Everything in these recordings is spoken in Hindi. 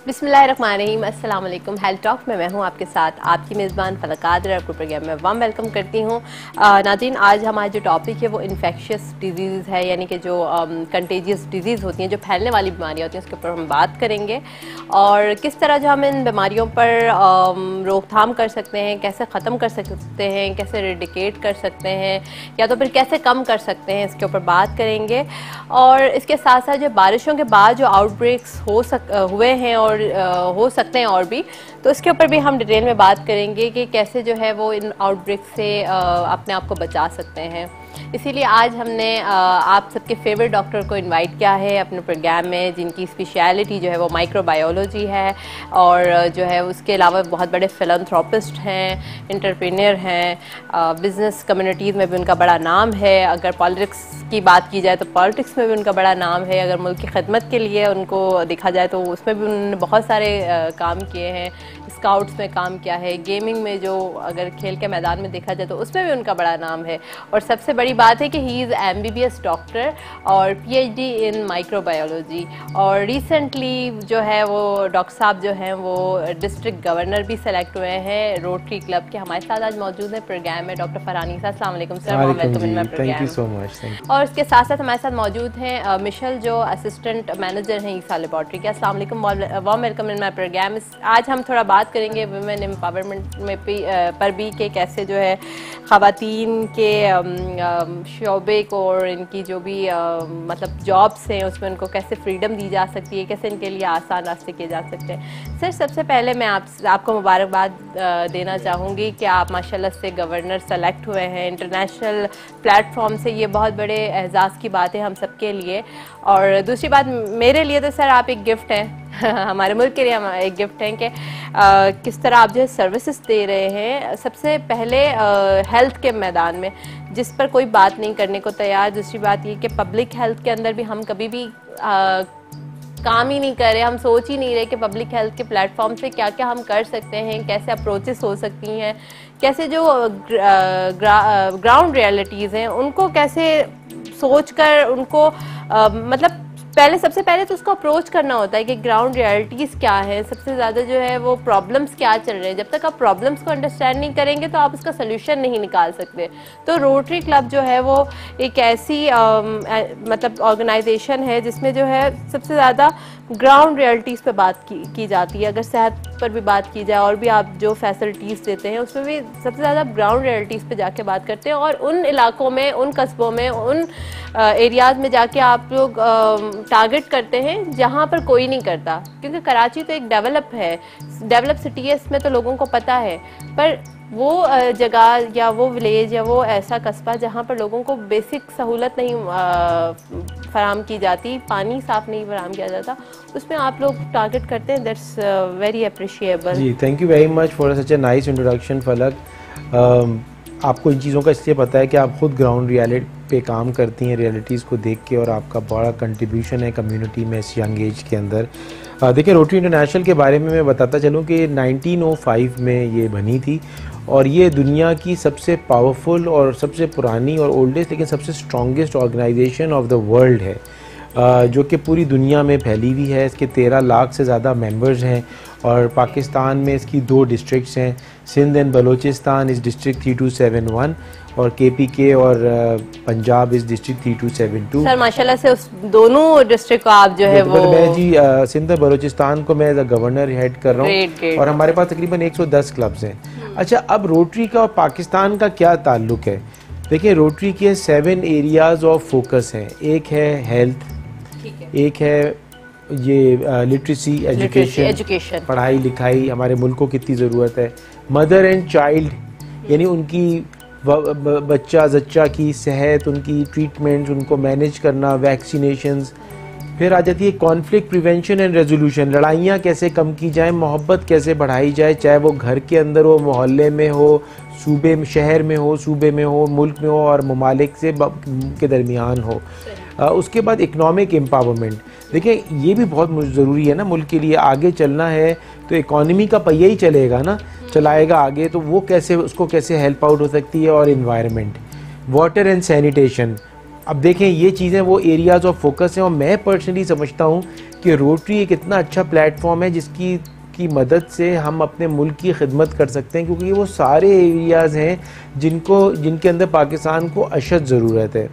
बिस्मिल्लाहिर्रहमानिर्रहीम, अस्सलाम वालेकुम। हेल्थ टॉक में मैं हूं आपके साथ आपकी मेज़बान फलक कादर। आपको प्रोग्राम में वार्म वेलकम करती हूं। नाज़रीन, आज हमारा जो टॉपिक है वो इन्फेक्शियस डिजीज़ है, यानी कि जो कंटेजियस डिजीज़ होती हैं, जो फैलने वाली बीमारियां होती हैं, उसके ऊपर हम बात करेंगे और किस तरह जो हम इन बीमारियों पर रोकथाम कर सकते हैं, कैसे ख़त्म कर सकते हैं, कैसे रेडिकेट कर सकते हैं या तो फिर कैसे कम कर सकते हैं, इसके ऊपर बात करेंगे। और इसके साथ साथ जो बारिशों के बाद जो आउटब्रेक्स हुए हैं और हो सकते हैं और भी, तो इसके ऊपर भी हम डिटेल में बात करेंगे कि कैसे जो है वो इन आउटब्रेक से अपने आप को बचा सकते हैं। इसीलिए आज हमने आप सबके फेवरेट डॉक्टर को इनवाइट किया है अपने प्रोग्राम में, जिनकी स्पेशलिटी जो है वो माइक्रोबायोलॉजी है और जो है उसके अलावा बहुत बड़े फिलैंथ्रोपिस्ट हैं, एंटरप्रेन्योर हैं, बिज़नेस कम्युनिटीज़ में भी उनका बड़ा नाम है। अगर पॉलिटिक्स की बात की जाए तो पॉलिटिक्स में भी उनका बड़ा नाम है। अगर मुल्क की खिदमत के लिए उनको देखा जाए तो उसमें भी उन्होंने बहुत सारे काम किए हैं। स्काउट्स में काम किया है, गेमिंग में जो अगर खेल के मैदान में देखा जाए तो उसमें भी उनका बड़ा नाम है। और सबसे बड़ी बात है कि ही इज़ MBBS डॉक्टर और PhD इन माइक्रोबायोलॉजी। और रिसेंटली जो है वो डॉक्टर साहब जो हैं वो डिस्ट्रिक्ट गवर्नर भी सेलेक्ट हुए हैं रोटरी क्लब के। हमारे साथ आज मौजूद हैं प्रोग्राम में डॉक्टर फरहान ईसा। अस्सलाम वालेकुम sir, welcome in my program. Thank you so much. और इसके साथ साथ हमारे साथ मौजूद हैं मिशेल, जो असिस्टेंट मैनेजर हैं ईसा लेबॉर्ट्री के। अस्सलाम वालेकुम, warm welcome in my program. आज हम थोड़ा बात करेंगे वुमेन एम्पावरमेंट में पर भी कि कैसे जो है ख़वातीन के शोबे को और इनकी जो भी मतलब जॉब्स हैं उसमें उनको कैसे फ्रीडम दी जा सकती है, कैसे इनके लिए आसान रास्ते किए जा सकते हैं। सर, सबसे पहले मैं आपको मुबारकबाद देना चाहूँगी कि आप माशाल्लाह से गवर्नर सेलेक्ट हुए हैं इंटरनेशनल प्लेटफॉर्म से। ये बहुत बड़े एहसास की बात है हम सबके लिए। और दूसरी बात मेरे लिए तो सर आप एक गिफ्ट हैं हमारे मुल्क के लिए हम एक गिफ्ट हैं कि किस तरह आप जो है सर्विसेज दे रहे हैं। सबसे पहले हेल्थ के मैदान में जिस पर कोई बात नहीं करने को तैयार। दूसरी बात ये कि पब्लिक हेल्थ के अंदर भी हम कभी भी काम ही नहीं कर रहे, हम सोच ही नहीं रहे कि पब्लिक हेल्थ के प्लेटफॉर्म से क्या क्या हम कर सकते हैं, कैसे अप्रोचेस हो सकती हैं, कैसे जो ग्राउंड रियलिटीज़ हैं उनको कैसे सोचकर उनको मतलब सबसे पहले तो उसको अप्रोच करना होता है कि ग्राउंड रियलिटीज़ क्या है, सबसे ज़्यादा जो है वो प्रॉब्लम्स क्या चल रहे हैं। जब तक आप प्रॉब्लम्स को अंडरस्टैंड नहीं करेंगे तो आप उसका सोल्यूशन नहीं निकाल सकते। तो रोटरी क्लब जो है वो एक ऐसी मतलब ऑर्गेनाइजेशन है जिसमें जो है सबसे ज़्यादा ग्राउंड रियलिटीज़ पे बात की जाती है। अगर सेहत पर भी बात की जाए और भी आप जो फैसिलिटीज़ देते हैं उसमें भी सबसे ज़्यादा ग्राउंड रियलिटीज़ पे जाके बात करते हैं। और उन इलाकों में, उन कस्बों में, उन एरियाज़ में जाके आप लोग टारगेट करते हैं जहाँ पर कोई नहीं करता। क्योंकि कराची तो एक डेवलप सिटी है, इसमें तो लोगों को पता है, पर वो जगह या वो विलेज या वो ऐसा कस्बा जहाँ पर लोगों को बेसिक सहूलत नहीं फराहम की जाती, पानी साफ़ नहीं फराहम किया जाता, उसमें आप लोग टारगेट करते हैं। That's very appreciable. जी, thank you very much for such a nice introduction Falak. आपको इन चीज़ों का इसलिए पता है कि आप खुद ग्राउंड रियलिटी पे काम करती हैं, रियलिटीज़ को देख के, और आपका बड़ा कंट्रीब्यूशन है कम्युनिटी में इस यंग एज के अंदर। देखिए, रोटरी इंटरनेशनल के बारे में मैं बताता चलूँ कि 1905 में ये बनी थी और ये दुनिया की सबसे पावरफुल और सबसे पुरानी और ओल्डेस्ट लेकिन सबसे strongest organization of the world है, जो कि पूरी दुनिया में फैली हुई है। इसके 13 लाख से ज़्यादा मेंबर्स हैं और पाकिस्तान में इसकी 2 डिस्ट्रिक्ट्स हैं, सिंध एंड बलोचिस्तान इस डिस्ट्रिक्ट 3271 और KPK और पंजाब इस डिस्ट्रिक्ट 3272। सर माशाल्लाह से उस दोनों डिस्ट्रिक्ट को आप जो है वो मैं जी सिंध और बलोचिस्तान को मैं एज अ गवर्नर हेड कर रहा हूँ और हमारे पास तकरीबन 110 क्लब्स हैं। अच्छा, अब रोटरी का और पाकिस्तान का क्या ताल्लुक है? देखिए, रोटरी के 7 एरियाज ऑफ फोकस हैं। एक है हेल्थ, एक है ये लिटरेसी एजुकेशन, पढ़ाई लिखाई, हमारे मुल्क को कितनी ज़रूरत है। मदर एंड चाइल्ड यानी उनकी बच्चा जच्चा की सेहत, उनकी ट्रीटमेंट्स, उनको मैनेज करना, वैक्सीनेशंस। फिर आ जाती है कॉन्फ्लिक्ट प्रिवेंशन एंड रेजोल्यूशन, लड़ाइयाँ कैसे कम की जाए, मोहब्बत कैसे बढ़ाई जाए, चाहे वो घर के अंदर हो, मोहल्ले में हो, सूबे में, शहर में हो, सूबे में हो, मुल्क में हो और ममालिक से के दरमियान हो। उसके बाद इकनॉमिक एम्पावरमेंट। देखिए, ये भी बहुत ज़रूरी है ना, मुल्क के लिए आगे चलना है तो इकॉनमी का पहिया ही चलेगा ना, चलाएगा आगे, तो वो कैसे, उसको कैसे हेल्प आउट हो सकती है। और इन्वायरमेंट, वाटर एंड सैनिटेशन, अब देखें ये चीज़ें वो एरियाज़ ऑफ फोकस हैं, और मैं पर्सनली समझता हूँ कि रोटरी एक इतना अच्छा प्लेटफॉर्म है जिसकी मदद से हम अपने मुल्क की खिदमत कर सकते हैं, क्योंकि वो सारे एरियाज़ हैं जिनके अंदर पाकिस्तान को अशद ज़रूरत है।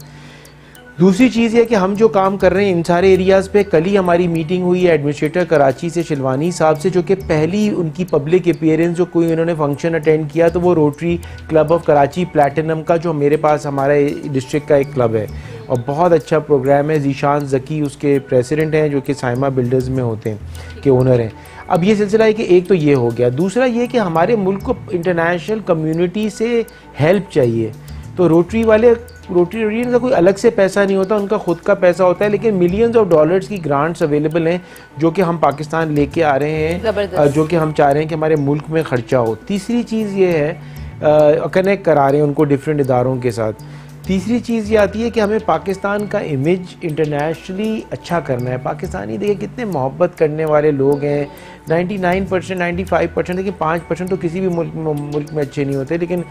दूसरी चीज़ है कि हम जो काम कर रहे हैं इन सारे एरियाज़ पे, कल ही हमारी मीटिंग हुई है एडमिनिस्ट्रेटर कराची से शिलवानी साहब से, जो कि पहली उनकी पब्लिक अपीयरेंस जो कोई उन्होंने फंक्शन अटेंड किया तो वो rotary club of Karachi platinum का, जो मेरे पास हमारे डिस्ट्रिक्ट का एक क्लब है और बहुत अच्छा प्रोग्राम है। जीशान ज़की उसके प्रेसिडेंट हैं, जो कि साइमा बिल्डर्स में होते हैं के ओनर हैं। अब ये सिलसिला है कि एक तो ये हो गया, दूसरा ये कि हमारे मुल्क को इंटरनेशनल कम्युनिटी से हेल्प चाहिए। तो रोटरी का कोई अलग से पैसा नहीं होता, उनका खुद का पैसा होता है, लेकिन मिलियंस ऑफ डॉलर्स की ग्रांट्स अवेलेबल हैं जो कि हम पाकिस्तान लेके आ रहे हैं, जो कि हम चाह रहे हैं कि हमारे मुल्क में खर्चा हो। तीसरी चीज़ ये है, कनेक्ट करा रहे हैं उनको डिफरेंट इदारों के साथ। तीसरी चीज़ ये आती है कि हमें पाकिस्तान का इमेज इंटरनेशनली अच्छा करना है। पाकिस्तानी देखिए कितने मोहब्बत करने वाले लोग हैं, 99%, 95%, देखिए 5% तो किसी भी मुल्क में अच्छे नहीं होते, लेकिन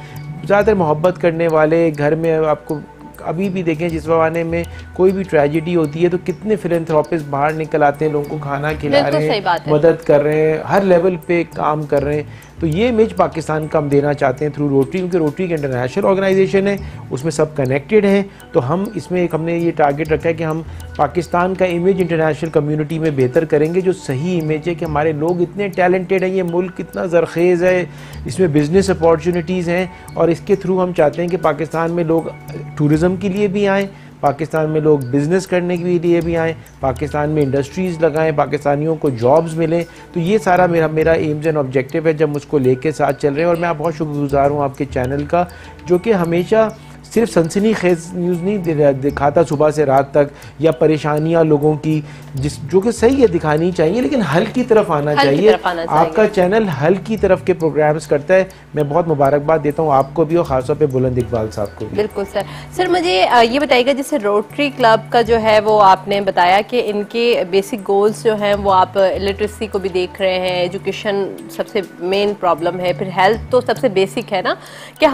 ज़्यादातर मोहब्बत करने वाले। घर में आपको अभी भी देखें जिस ज़माने में कोई भी ट्रेजेडी होती है तो कितने फिलैंथ्रोपिस्ट बाहर निकल आते हैं, लोगों को खाना खिला रहे हैं, मदद कर रहे हैं, हर लेवल पे काम कर रहे हैं। तो ये इमेज पाकिस्तान का हम देना चाहते हैं थ्रू रोटरी, क्योंकि रोटरी एक इंटरनेशनल ऑर्गेनाइजेशन है, उसमें सब कनेक्टेड हैं। तो हम इसमें हमने ये टारगेट रखा है कि हम पाकिस्तान का इमेज इंटरनेशनल कम्युनिटी में बेहतर करेंगे। जो सही इमेज है कि हमारे लोग इतने टैलेंटेड हैं, ये मुल्क इतना ज़रखेज़ है, इसमें बिज़नेस अपॉर्चुनिटीज़ हैं, और इसके थ्रू हम चाहते हैं कि पाकिस्तान में लोग टूरिज़म के लिए भी आएँ, पाकिस्तान में लोग बिज़नेस करने के लिए भी आएँ, पाकिस्तान में इंडस्ट्रीज़ लगाएं, पाकिस्तानियों को जॉब्स मिलें। तो ये सारा मेरा एम्स एंड ऑब्जेक्टिव है जब उसको लेके साथ चल रहे हैं। और मैं बहुत शुक्रगुजार हूँ आपके चैनल का, जो कि हमेशा सिर्फ सनसनीखेज न्यूज़ नहीं दिखाता सुबह से रात तक, या परेशानियां लोगों की जो कि सही है दिखानी चाहिए, लेकिन हल की तरफ आना चाहिए। आपका चैनल हल की तरफ के प्रोग्राम्स करता है। मैं बहुत मुबारकबाद देता हूँ आपको भी और ख़ासतौर पे बुलंद इकबाल साहब को भी। बिल्कुल सर मुझे ये बताइएगा, जैसे रोटरी क्लब का जो है वो आपने बताया कि इनके बेसिक गोल्स जो हैं वो आप लिटरेसी को भी देख रहे हैं, एजुकेशन सबसे मेन प्रॉब्लम है, फिर हेल्थ तो सबसे बेसिक है ना, कि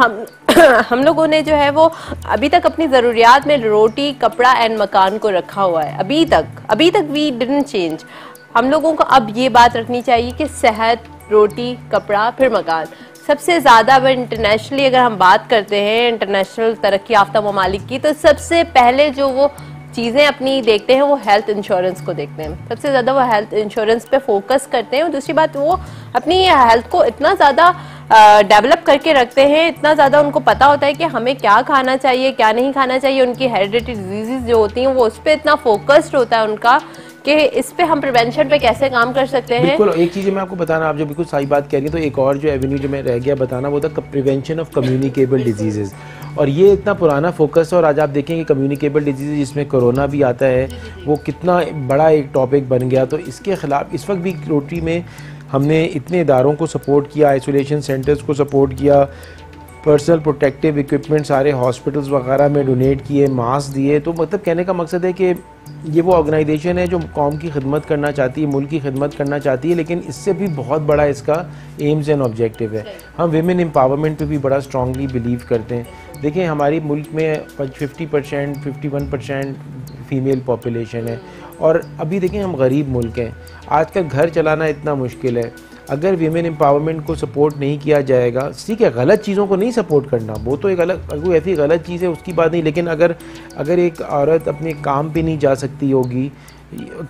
हम लोगों ने जो है वो अभी तक अपनी ज़रूरियात में रोटी, कपड़ा एंड मकान को रखा हुआ है। अभी तक वी डिडंट चेंज। हम लोगों को अब ये बात रखनी चाहिए कि सेहत, रोटी, कपड़ा, फिर मकान। सबसे ज़्यादा अगर इंटरनेशनली अगर हम बात करते हैं इंटरनेशनल तरक्की याफ्ता ममालिक की, तो सबसे पहले जो वो चीज़ें अपनी देखते हैं वो हेल्थ इंश्योरेंस को देखते हैं। सबसे ज़्यादा वो हेल्थ इंश्योरेंस पे फोकस करते हैं। और दूसरी बात, वो अपनी हेल्थ को इतना ज़्यादा डेवलप करके रखते हैं, इतना ज़्यादा उनको पता होता है कि हमें क्या खाना चाहिए, क्या नहीं खाना चाहिए। उनकी हेरिडिटरी डिजीज़ जो होती हैं वो उस पर इतना फोकस्ड होता है उनका कि इस पे हम प्रिवेंशन पे कैसे काम कर सकते हैं। बिल्कुल, एक चीज़ मैं आपको बताना, आप जो बिल्कुल सही बात कह रही है, तो एक और जो एवेन्यू जो मैं रह गया बताना वो था प्रिवेंशन ऑफ कम्युनिकेबल डिजीज़। और ये इतना पुराना फोकस है, और आज आप देखेंगे कम्युनिकेबल डिजीज़ जिसमें कोरोना भी आता है, वो कितना बड़ा एक टॉपिक बन गया। तो इसके ख़िलाफ़ इस वक्त भी रोटरी में हमने इतने इदारों को सपोर्ट किया, आइसोलेशन सेंटर्स को सपोर्ट किया, पर्सनल प्रोटेक्टिव इक्विपमेंट सारे हॉस्पिटल्स वगैरह में डोनेट किए, मास्क दिए। तो मतलब कहने का मकसद है कि ये वो ऑर्गेनाइजेशन है जो कौम की खिदमत करना चाहती है, मुल्क की खिदमत करना चाहती है, लेकिन इससे भी बहुत बड़ा इसका एम्स एंड ऑब्जेक्टिव है। हम विमेन एम्पावरमेंट पे भी बड़ा स्ट्रांगली बिलीव करते हैं। देखिए हमारी मुल्क में 50%, 51% फीमेल पॉपुलेशन है, और अभी देखें हम गरीब मुल्क हैं। आजकल घर चलाना इतना मुश्किल है। अगर वीमेन एम्पावरमेंट को सपोर्ट नहीं किया जाएगा, ठीक है गलत चीज़ों को नहीं सपोर्ट करना, वो तो एक अलग कोई ऐसी गलत चीज़ है उसकी बात नहीं, लेकिन अगर एक औरत अपने काम पे नहीं जा सकती होगी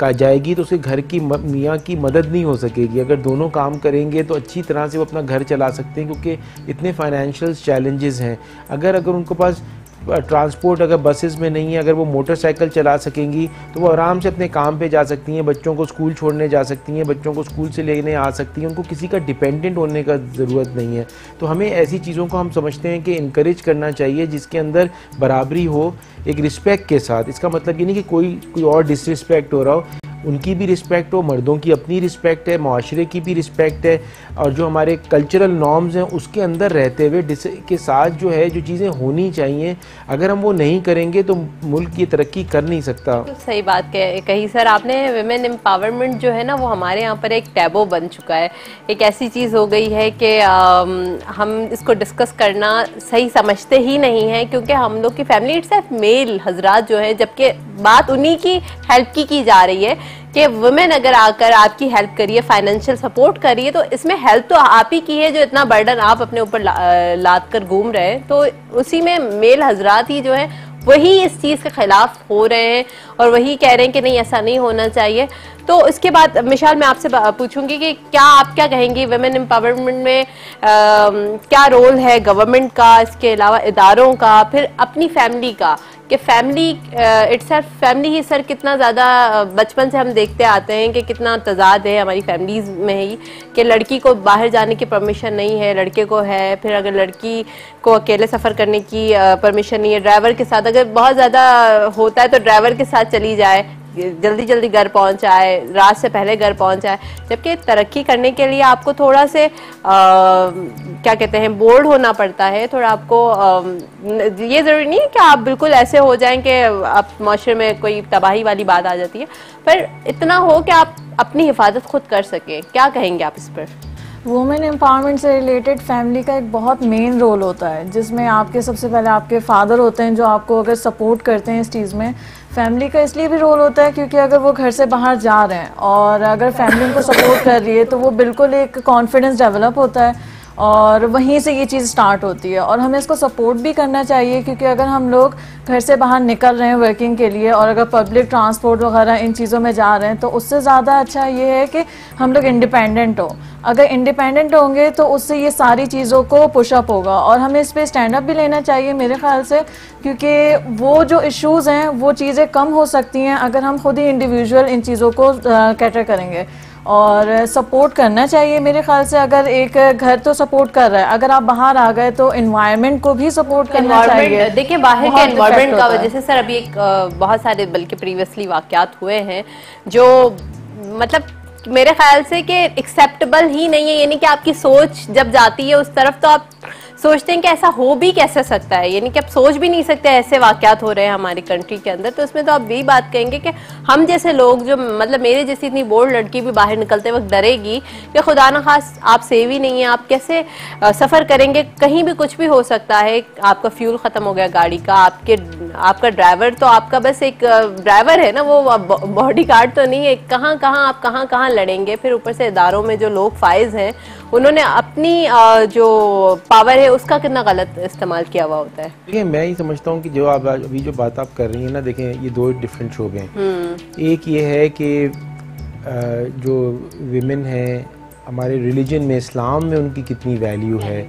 जाएगी तो उसके घर की मियाँ की मदद नहीं हो सकेगी। अगर दोनों काम करेंगे तो अच्छी तरह से वो अपना घर चला सकते हैं, क्योंकि इतने फाइनेंशियल चैलेंजेस हैं। अगर उनके पास ट्रांसपोर्ट अगर बसेस में नहीं है, अगर वो मोटरसाइकिल चला सकेंगी तो वो आराम से अपने काम पे जा सकती हैं, बच्चों को स्कूल छोड़ने जा सकती हैं, बच्चों को स्कूल से लेने आ सकती हैं, उनको किसी का डिपेंडेंट होने का ज़रूरत नहीं है। तो हमें ऐसी चीज़ों को हम समझते हैं कि इनकरेज करना चाहिए जिसके अंदर बराबरी हो, एक रिस्पेक्ट के साथ। इसका मतलब ये नहीं कि कोई और डिसरिस्पेक्ट हो रहा हो। उनकी भी रिस्पेक्ट हो, मर्दों की अपनी रिस्पेक्ट है, माशरे की भी रिस्पेक्ट है, और जो हमारे कल्चरल नॉर्म्स हैं उसके अंदर रहते हुए के साथ जो है जो चीज़ें होनी चाहिए, अगर हम वो नहीं करेंगे तो मुल्क की तरक्की कर नहीं सकता। तो सही बात कही सर आपने। विमेन एम्पावरमेंट जो है ना वो हमारे यहाँ पर एक टैबू बन चुका है, एक ऐसी चीज़ हो गई है कि हम इसको डिस्कस करना सही समझते ही नहीं है, क्योंकि हम लोग की फैमिली इट्स मेल हजरात जो है, जबकि बात उन्हीं की हेल्प की जा रही है कि वुमेन अगर आकर आपकी हेल्प करिए, फाइनेंशियल सपोर्ट करिए, तो इसमें हेल्प तो आप ही की है, जो इतना बर्डन आप अपने ऊपर लाद कर घूम रहे हैं, तो उसी में मेल हजरात ही जो है वही इस चीज़ के खिलाफ हो रहे हैं और वही कह रहे हैं कि नहीं ऐसा नहीं होना चाहिए। तो इसके बाद मिशाल मैं आपसे पूछूंगी कि आप क्या कहेंगी वुमेन एम्पावरमेंट में क्या रोल है गवर्नमेंट का, इसके अलावा इदारों का, फिर अपनी फैमिली का, कि फैमिली इट्सेल्फ फैमिली ही सर कितना ज़्यादा बचपन से हम देखते आते हैं कि कितना तजाद है हमारी फैमिलीज़ में ही, कि लड़की को बाहर जाने की परमिशन नहीं है, लड़के को है, फिर अगर लड़की को अकेले सफ़र करने की परमिशन नहीं है, ड्राइवर के साथ अगर बहुत ज़्यादा होता है तो ड्राइवर के साथ चली जाए, जल्दी जल्दी घर पहुंच जाए, रात से पहले घर पहुंच जाए, जबकि तरक्की करने के लिए आपको थोड़ा से क्या कहते हैं बोल्ड होना पड़ता है, थोड़ा आपको ये ज़रूरी नहीं है कि आप बिल्कुल ऐसे हो जाएं कि आप माशरे में कोई तबाही वाली बात आ जाती है, पर इतना हो कि आप अपनी हिफाजत खुद कर सकें। क्या कहेंगे आप इस पर? वुमेन एम्पावरमेंट से रिलेटेड फैमिली का एक बहुत मेन रोल होता है, जिसमें आपके सबसे पहले आपके फादर होते हैं जो आपको अगर सपोर्ट करते हैं इस चीज़ में। फैमिली का इसलिए भी रोल होता है क्योंकि अगर वो घर से बाहर जा रहे हैं और अगर फैमिली उनको सपोर्ट कर रही है तो वो बिल्कुल एक कॉन्फिडेंस डेवलप होता है और वहीं से ये चीज़ स्टार्ट होती है, और हमें इसको सपोर्ट भी करना चाहिए, क्योंकि अगर हम लोग घर से बाहर निकल रहे हैं वर्किंग के लिए और अगर पब्लिक ट्रांसपोर्ट वगैरह इन चीज़ों में जा रहे हैं तो उससे ज़्यादा अच्छा ये है कि हम लोग इंडिपेंडेंट हो। अगर इंडिपेंडेंट होंगे तो उससे ये सारी चीज़ों को पुशअप होगा, और हमें इस पर स्टैंड अप भी लेना चाहिए मेरे ख्याल से, क्योंकि वो जो इश्यूज़ हैं वो चीज़ें कम हो सकती हैं अगर हम खुद ही इंडिविजुअल इन चीज़ों को कैटर करेंगे, और सपोर्ट करना चाहिए मेरे ख्याल से। अगर एक घर तो सपोर्ट कर रहा है, अगर आप बाहर आ गए तो एनवायरनमेंट को भी सपोर्ट करना चाहिए। देखिए बाहर के एनवायरनमेंट का वजह से सर अभी एक बहुत सारे बल्कि प्रीवियसली वाकयात हुए हैं जो मतलब मेरे ख्याल से कि एक्सेप्टेबल ही नहीं है, यानी कि आपकी सोच जब जाती है उस तरफ तो आप सोचते हैं कि ऐसा हो भी कैसे सकता है, यानी कि आप सोच भी नहीं सकते ऐसे वाकयात हो रहे हैं हमारी कंट्री के अंदर। तो इसमें तो आप यही बात कहेंगे कि हम जैसे लोग जो मतलब मेरे जैसी इतनी बोल्ड लड़की भी बाहर निकलते वक्त डरेगी कि खुदा न खास आप सेव ही नहीं है, आप कैसे सफ़र करेंगे, कहीं भी कुछ भी हो सकता है, आपका फ्यूल ख़त्म हो गया गाड़ी का, आपका ड्राइवर तो आपका बस एक ड्राइवर है ना, वो बॉडी गार्ड तो नहीं है, कहाँ आप कहाँ लड़ेंगे। फिर ऊपर से इदारों में जो लोग फाइज हैं उन्होंने अपनी जो पावर है उसका कितना गलत इस्तेमाल किया हुआ होता है। देखिए मैं ही समझता हूँ कि जो आप अभी जो बात आप कर रही हैं ना, देखें ये दो डिफरेंट शोबे हैं। एक ये है कि जो विमेन हैं हमारे रिलीजन में, इस्लाम में उनकी कितनी वैल्यू है,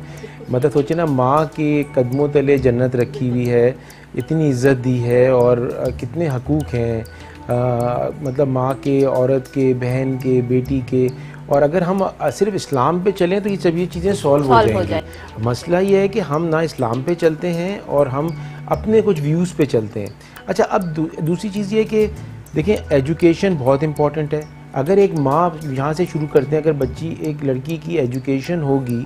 मतलब सोचे ना, माँ के कदमों तले जन्नत रखी हुई है, इतनी इज़्ज़त दी है और कितने हकूक़ हैं, मतलब माँ के, औरत के, बहन के, बेटी के। और अगर हम सिर्फ इस्लाम पे चलें तो ये सभी चीज़ें सॉल्व हो जाएंगी। मसला ये है कि हम ना इस्लाम पे चलते हैं और हम अपने कुछ व्यूज़ पे चलते हैं। अच्छा, अब दूसरी चीज़ ये कि देखें एजुकेशन बहुत इम्पॉर्टेंट है। अगर एक माँ यहाँ से शुरू करते हैं, अगर एक लड़की की एजुकेशन होगी,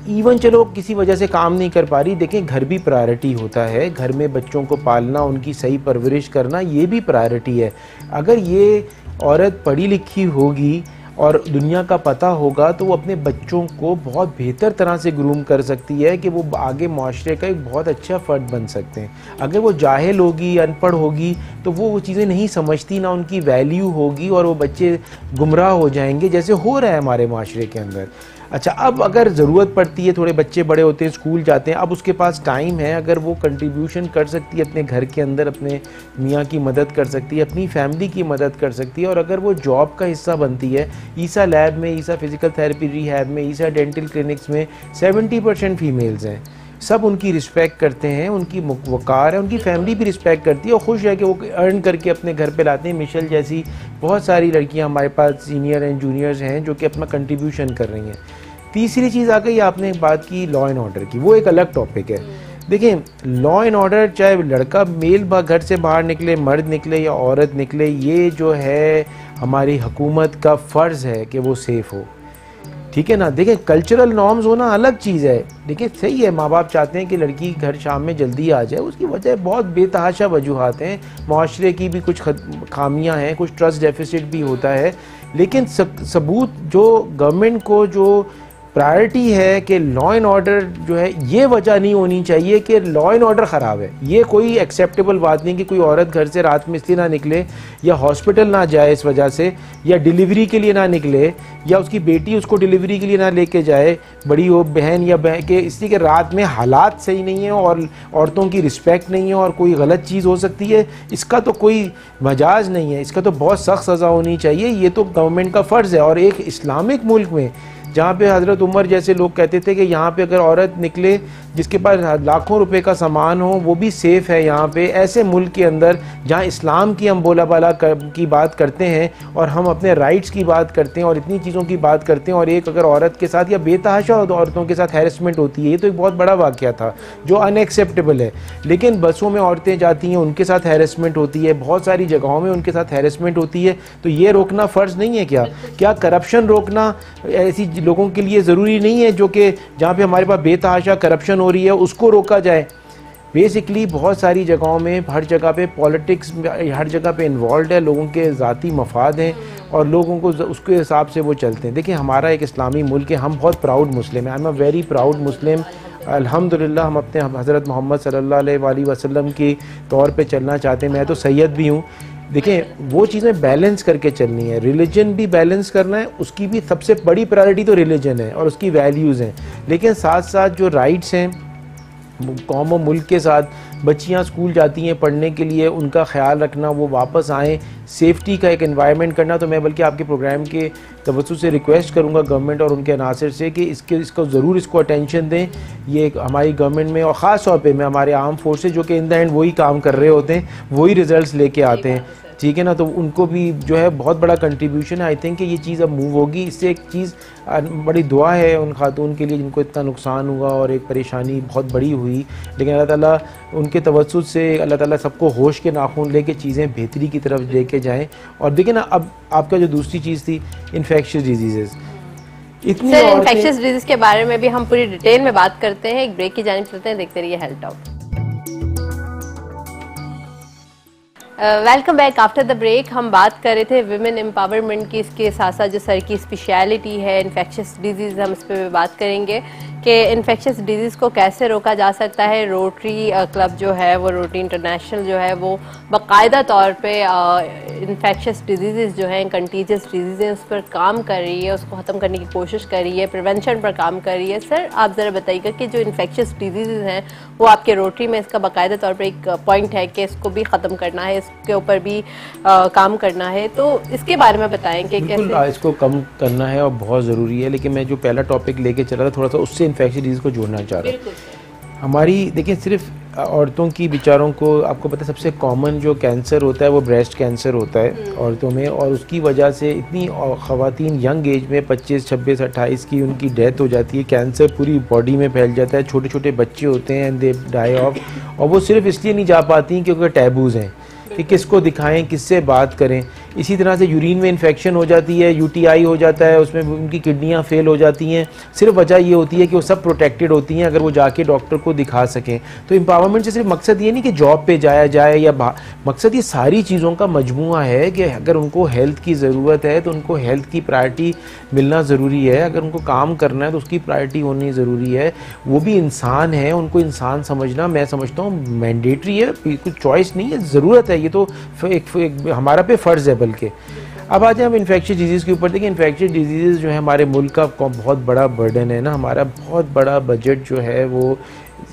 इवन चलो किसी वजह से काम नहीं कर पा रही, देखें घर भी प्रायोरिटी होता है, घर में बच्चों को पालना, उनकी सही परवरिश करना, ये भी प्रायोरिटी है। अगर ये औरत पढ़ी लिखी होगी और दुनिया का पता होगा तो वो अपने बच्चों को बहुत बेहतर तरह से ग्रूम कर सकती है कि वो आगे माशरे का एक बहुत अच्छा फ़र्द बन सकते हैं। अगर वो जाहिल होगी, अनपढ़ होगी, तो वो चीज़ें नहीं समझती, ना उनकी वैल्यू होगी और वो बच्चे गुमराह हो जाएंगे, जैसे हो रहा है हमारे माशरे के अंदर। अच्छा, अब अगर ज़रूरत पड़ती है, थोड़े बच्चे बड़े होते हैं, स्कूल जाते हैं, अब उसके पास टाइम है, अगर वो कंट्रीब्यूशन कर सकती है अपने घर के अंदर, अपने मियाँ की मदद कर सकती है, अपनी फैमिली की मदद कर सकती है, और अगर वो जॉब का हिस्सा बनती है, ईसा लैब में, ईसा फिज़िकल थेरेपी रिहैब में, ईसा डेंटल क्लिनिक्स में 70% फीमेल्स हैं, सब उनकी रिस्पेक्ट करते हैं, उनकी वक़ार है, उनकी फैमिली भी रिस्पेक्ट करती है और खुश है कि वो अर्न करके अपने घर पे लाते हैं। मिशेल जैसी बहुत सारी लड़कियां हमारे पास सीनियर एंड जूनियर्स हैं जो कि अपना कंट्रीब्यूशन कर रही हैं। तीसरी चीज़ आ गई, आपने बात की लॉ एंड ऑर्डर की, वो एक अलग टॉपिक है। देखें लॉ एंड ऑर्डर, चाहे लड़का मेल घर से बाहर निकले, मर्द निकले या औरत निकले, ये जो है हमारी हुकूमत का फ़र्ज़ है कि वो सेफ़ हो, ठीक है ना। देखिए कल्चरल नॉर्म्स होना अलग चीज़ है। देखिए सही है, माँ बाप चाहते हैं कि लड़की घर शाम में जल्दी आ जाए, उसकी वजह बहुत बेतहाशा वजूहात हैं, माशरे की भी कुछ खामियां हैं, कुछ ट्रस्ट डेफिसिट भी होता है, लेकिन सबूत जो गवर्नमेंट को जो प्रायोरिटी है कि लॉ एंड ऑर्डर जो है, ये वजह नहीं होनी चाहिए कि लॉ एंड ऑर्डर ख़राब है। ये कोई एक्सेप्टेबल बात नहीं कि कोई औरत घर से रात में इसलिए ना निकले या हॉस्पिटल ना जाए इस वजह से, या डिलीवरी के लिए ना निकले, या उसकी बेटी उसको डिलीवरी के लिए ना लेके जाए, बड़ी हो बहन या बहन के, इसलिए कि रात में हालात सही नहीं है और औरतों की रिस्पेक्ट नहीं है और कोई गलत चीज़ हो सकती है। इसका तो कोई मजाज नहीं है, इसका तो बहुत सख्त सज़ा होनी चाहिए। ये तो गवर्नमेंट का फ़र्ज़ है। और एक इस्लामिक मुल्क में जहाँ पे हज़रत उमर जैसे लोग कहते थे कि यहाँ पे अगर औरत निकले जिसके पास लाखों रुपए का सामान हो वो भी सेफ़ है, यहाँ पे ऐसे मुल्क के अंदर जहाँ इस्लाम की हम बोला बाला की बात करते हैं और हम अपने राइट्स की बात करते हैं और इतनी चीज़ों की बात करते हैं, और एक अगर औरत के साथ या बेतहाशा औरतों के साथ हैरेसमेंट होती है, ये तो एक बहुत बड़ा वाक़या था जो अनएक्सेप्टेबल है। लेकिन बसों में औरतें जाती हैं, उनके साथ हैरेसमेंट होती है, बहुत सारी जगहों में उनके साथ हैरेसमेंट होती है, तो ये रोकना फ़र्ज़ नहीं है क्या करप्शन रोकना ऐसी लोगों के लिए ज़रूरी नहीं है जो कि जहाँ पे हमारे पास बेतहाशा करप्शन हो रही है उसको रोका जाए। बेसिकली बहुत सारी जगहों में, हर जगह पे पॉलिटिक्स हर जगह पे इन्वॉल्व है, लोगों के ज़ाती मफाद हैं और लोगों को उसके हिसाब से वो चलते हैं। देखिए हमारा एक इस्लामी मुल्क है, हम बहुत प्राउड मुस्लिम हैं, I am a very proud Muslim. अल्हम्दुलिल्लाह हम अपने हज़रत मोहम्मद सल्लल्लाहु अलैहि वसल्लम की तौर पे चलना चाहते हैं। मैं तो सैयद भी हूँ। देखिए वो चीज़ें बैलेंस करके चलनी है, रिलीजन भी बैलेंस करना है, उसकी भी सबसे बड़ी प्रायोरिटी तो रिलीजन है और उसकी वैल्यूज़ हैं, लेकिन साथ साथ जो राइट्स हैं कौम और मुल्क के साथ, बच्चियां स्कूल जाती हैं पढ़ने के लिए, उनका ख्याल रखना, वो वापस आएँ, सेफ्टी का एक एनवायरनमेंट करना। तो मैं बल्कि आपके प्रोग्राम के तवज्जुह से रिक्वेस्ट करूंगा गवर्नमेंट और उनके अनासर से कि इसको ज़रूर इसको अटेंशन दें। ये हमारी गवर्नमेंट में और ख़ास तौर पे मैं हमारे आर्म फोर्सेज जो कि इन द एंड वही काम कर रहे होते हैं, वही रिजल्ट्स लेके आते हैं, ठीक है ना। तो उनको भी जो है बहुत बड़ा कंट्रीब्यूशन है। आई थिंक कि ये चीज़ अब मूव होगी। इससे एक चीज़ बड़ी दुआ है उन खातून के लिए जिनको इतना नुकसान हुआ और एक परेशानी बहुत बड़ी हुई, लेकिन अल्लाह ताला उनके तवज्जुह से अल्लाह ताला सबको होश के नाखून लेके चीज़ें बेहतरी की तरफ लेके जाएं। और देखिए ना, अब आपका जो दूसरी चीज़ थी इन्फेक्शियस डिजीज़, इतनी इन्फेक्शियस डिजीज़ के बारे में भी हम पूरी डिटेल में बात करते हैं। एक ब्रेक की जानिब चलते हैं, देखते रहिए health talk. Welcome back after the break. हम बात कर रहे थे विमेन एम्पावरमेंट की, इसके साथ साथ जो सर की स्पेशलिटी है इन्फेक्शियस डिजीज़, हम इस पर बात करेंगे कि इन्फेक्शियस डिजीज़ को कैसे रोका जा सकता है। रोटरी क्लब जो है वो, रोटरी इंटरनेशनल जो है वो बाकायदा तौर पे इन्फेक्शियस डिजीज़ जो हैं, कंटीजियस डिजीज़ उस पर काम कर रही है, उसको ख़त्म करने की कोशिश कर रही है, प्रिवेंशन पर काम कर रही है। सर आप ज़रा बताइएगा कि जो इन्फेक्शियस डिजीज़ हैं वो आपके रोटरी में इसका बाकायदा तौर पर एक पॉइंट है कि इसको भी ख़त्म करना है, इसके ऊपर भी काम करना है, तो इसके बारे में बताएं कि कैसे इसको कम करना है और बहुत ज़रूरी है। लेकिन मैं जो पहला टॉपिक लेके चला था थोड़ा सा उससे इन्फेक्शियस डिजीज़ को जोड़ना चाह रहा हूँ। हमारी देखिए सिर्फ औरतों की बेचारों को, आपको पता है सबसे कॉमन जो कैंसर होता है वो ब्रेस्ट कैंसर होता है औरतों में, और उसकी वजह से इतनी ख़वातीन यंग एज में 25, 26, 28 की उनकी डेथ हो जाती है। कैंसर पूरी बॉडी में फैल जाता है, छोटे छोटे बच्चे होते हैं एंड दे डाई ऑफ, और वो सिर्फ इसलिए नहीं जा पाती क्योंकि टैबूज़ हैं कि किसको दिखाएं, किससे बात करें। इसी तरह से यूरिन में इन्फेक्शन हो जाती है, यूटीआई हो जाता है, उसमें उनकी किडनियां फेल हो जाती हैं। सिर्फ वजह ये होती है कि वो सब प्रोटेक्टेड होती हैं अगर वो जाके डॉक्टर को दिखा सकें। तो एम्पावरमेंट से सिर्फ मकसद ये नहीं कि जॉब पे जाया जाए या मकसद ये सारी चीज़ों का मजमूआ है कि अगर उनको हेल्थ की ज़रूरत है तो उनको हेल्थ की प्रायोरिटी मिलना ज़रूरी है। अगर उनको काम करना है तो उसकी प्रायोरिटी होनी ज़रूरी है। वो भी इंसान है, उनको इंसान समझना मैं समझता हूँ मैंडेटरी है, कुछ चॉइस नहीं है, ज़रूरत है। ये तो एक हमारा पे फ़र्ज़ है। बल्कि अब आ जाए हम इन्फेक्शियस डिजीज़ के ऊपर। देखिए इन्फेक्शियस डिजीज़ जो है हमारे मुल्क का बहुत बड़ा बर्डन है ना, हमारा बहुत बड़ा बजट जो है वो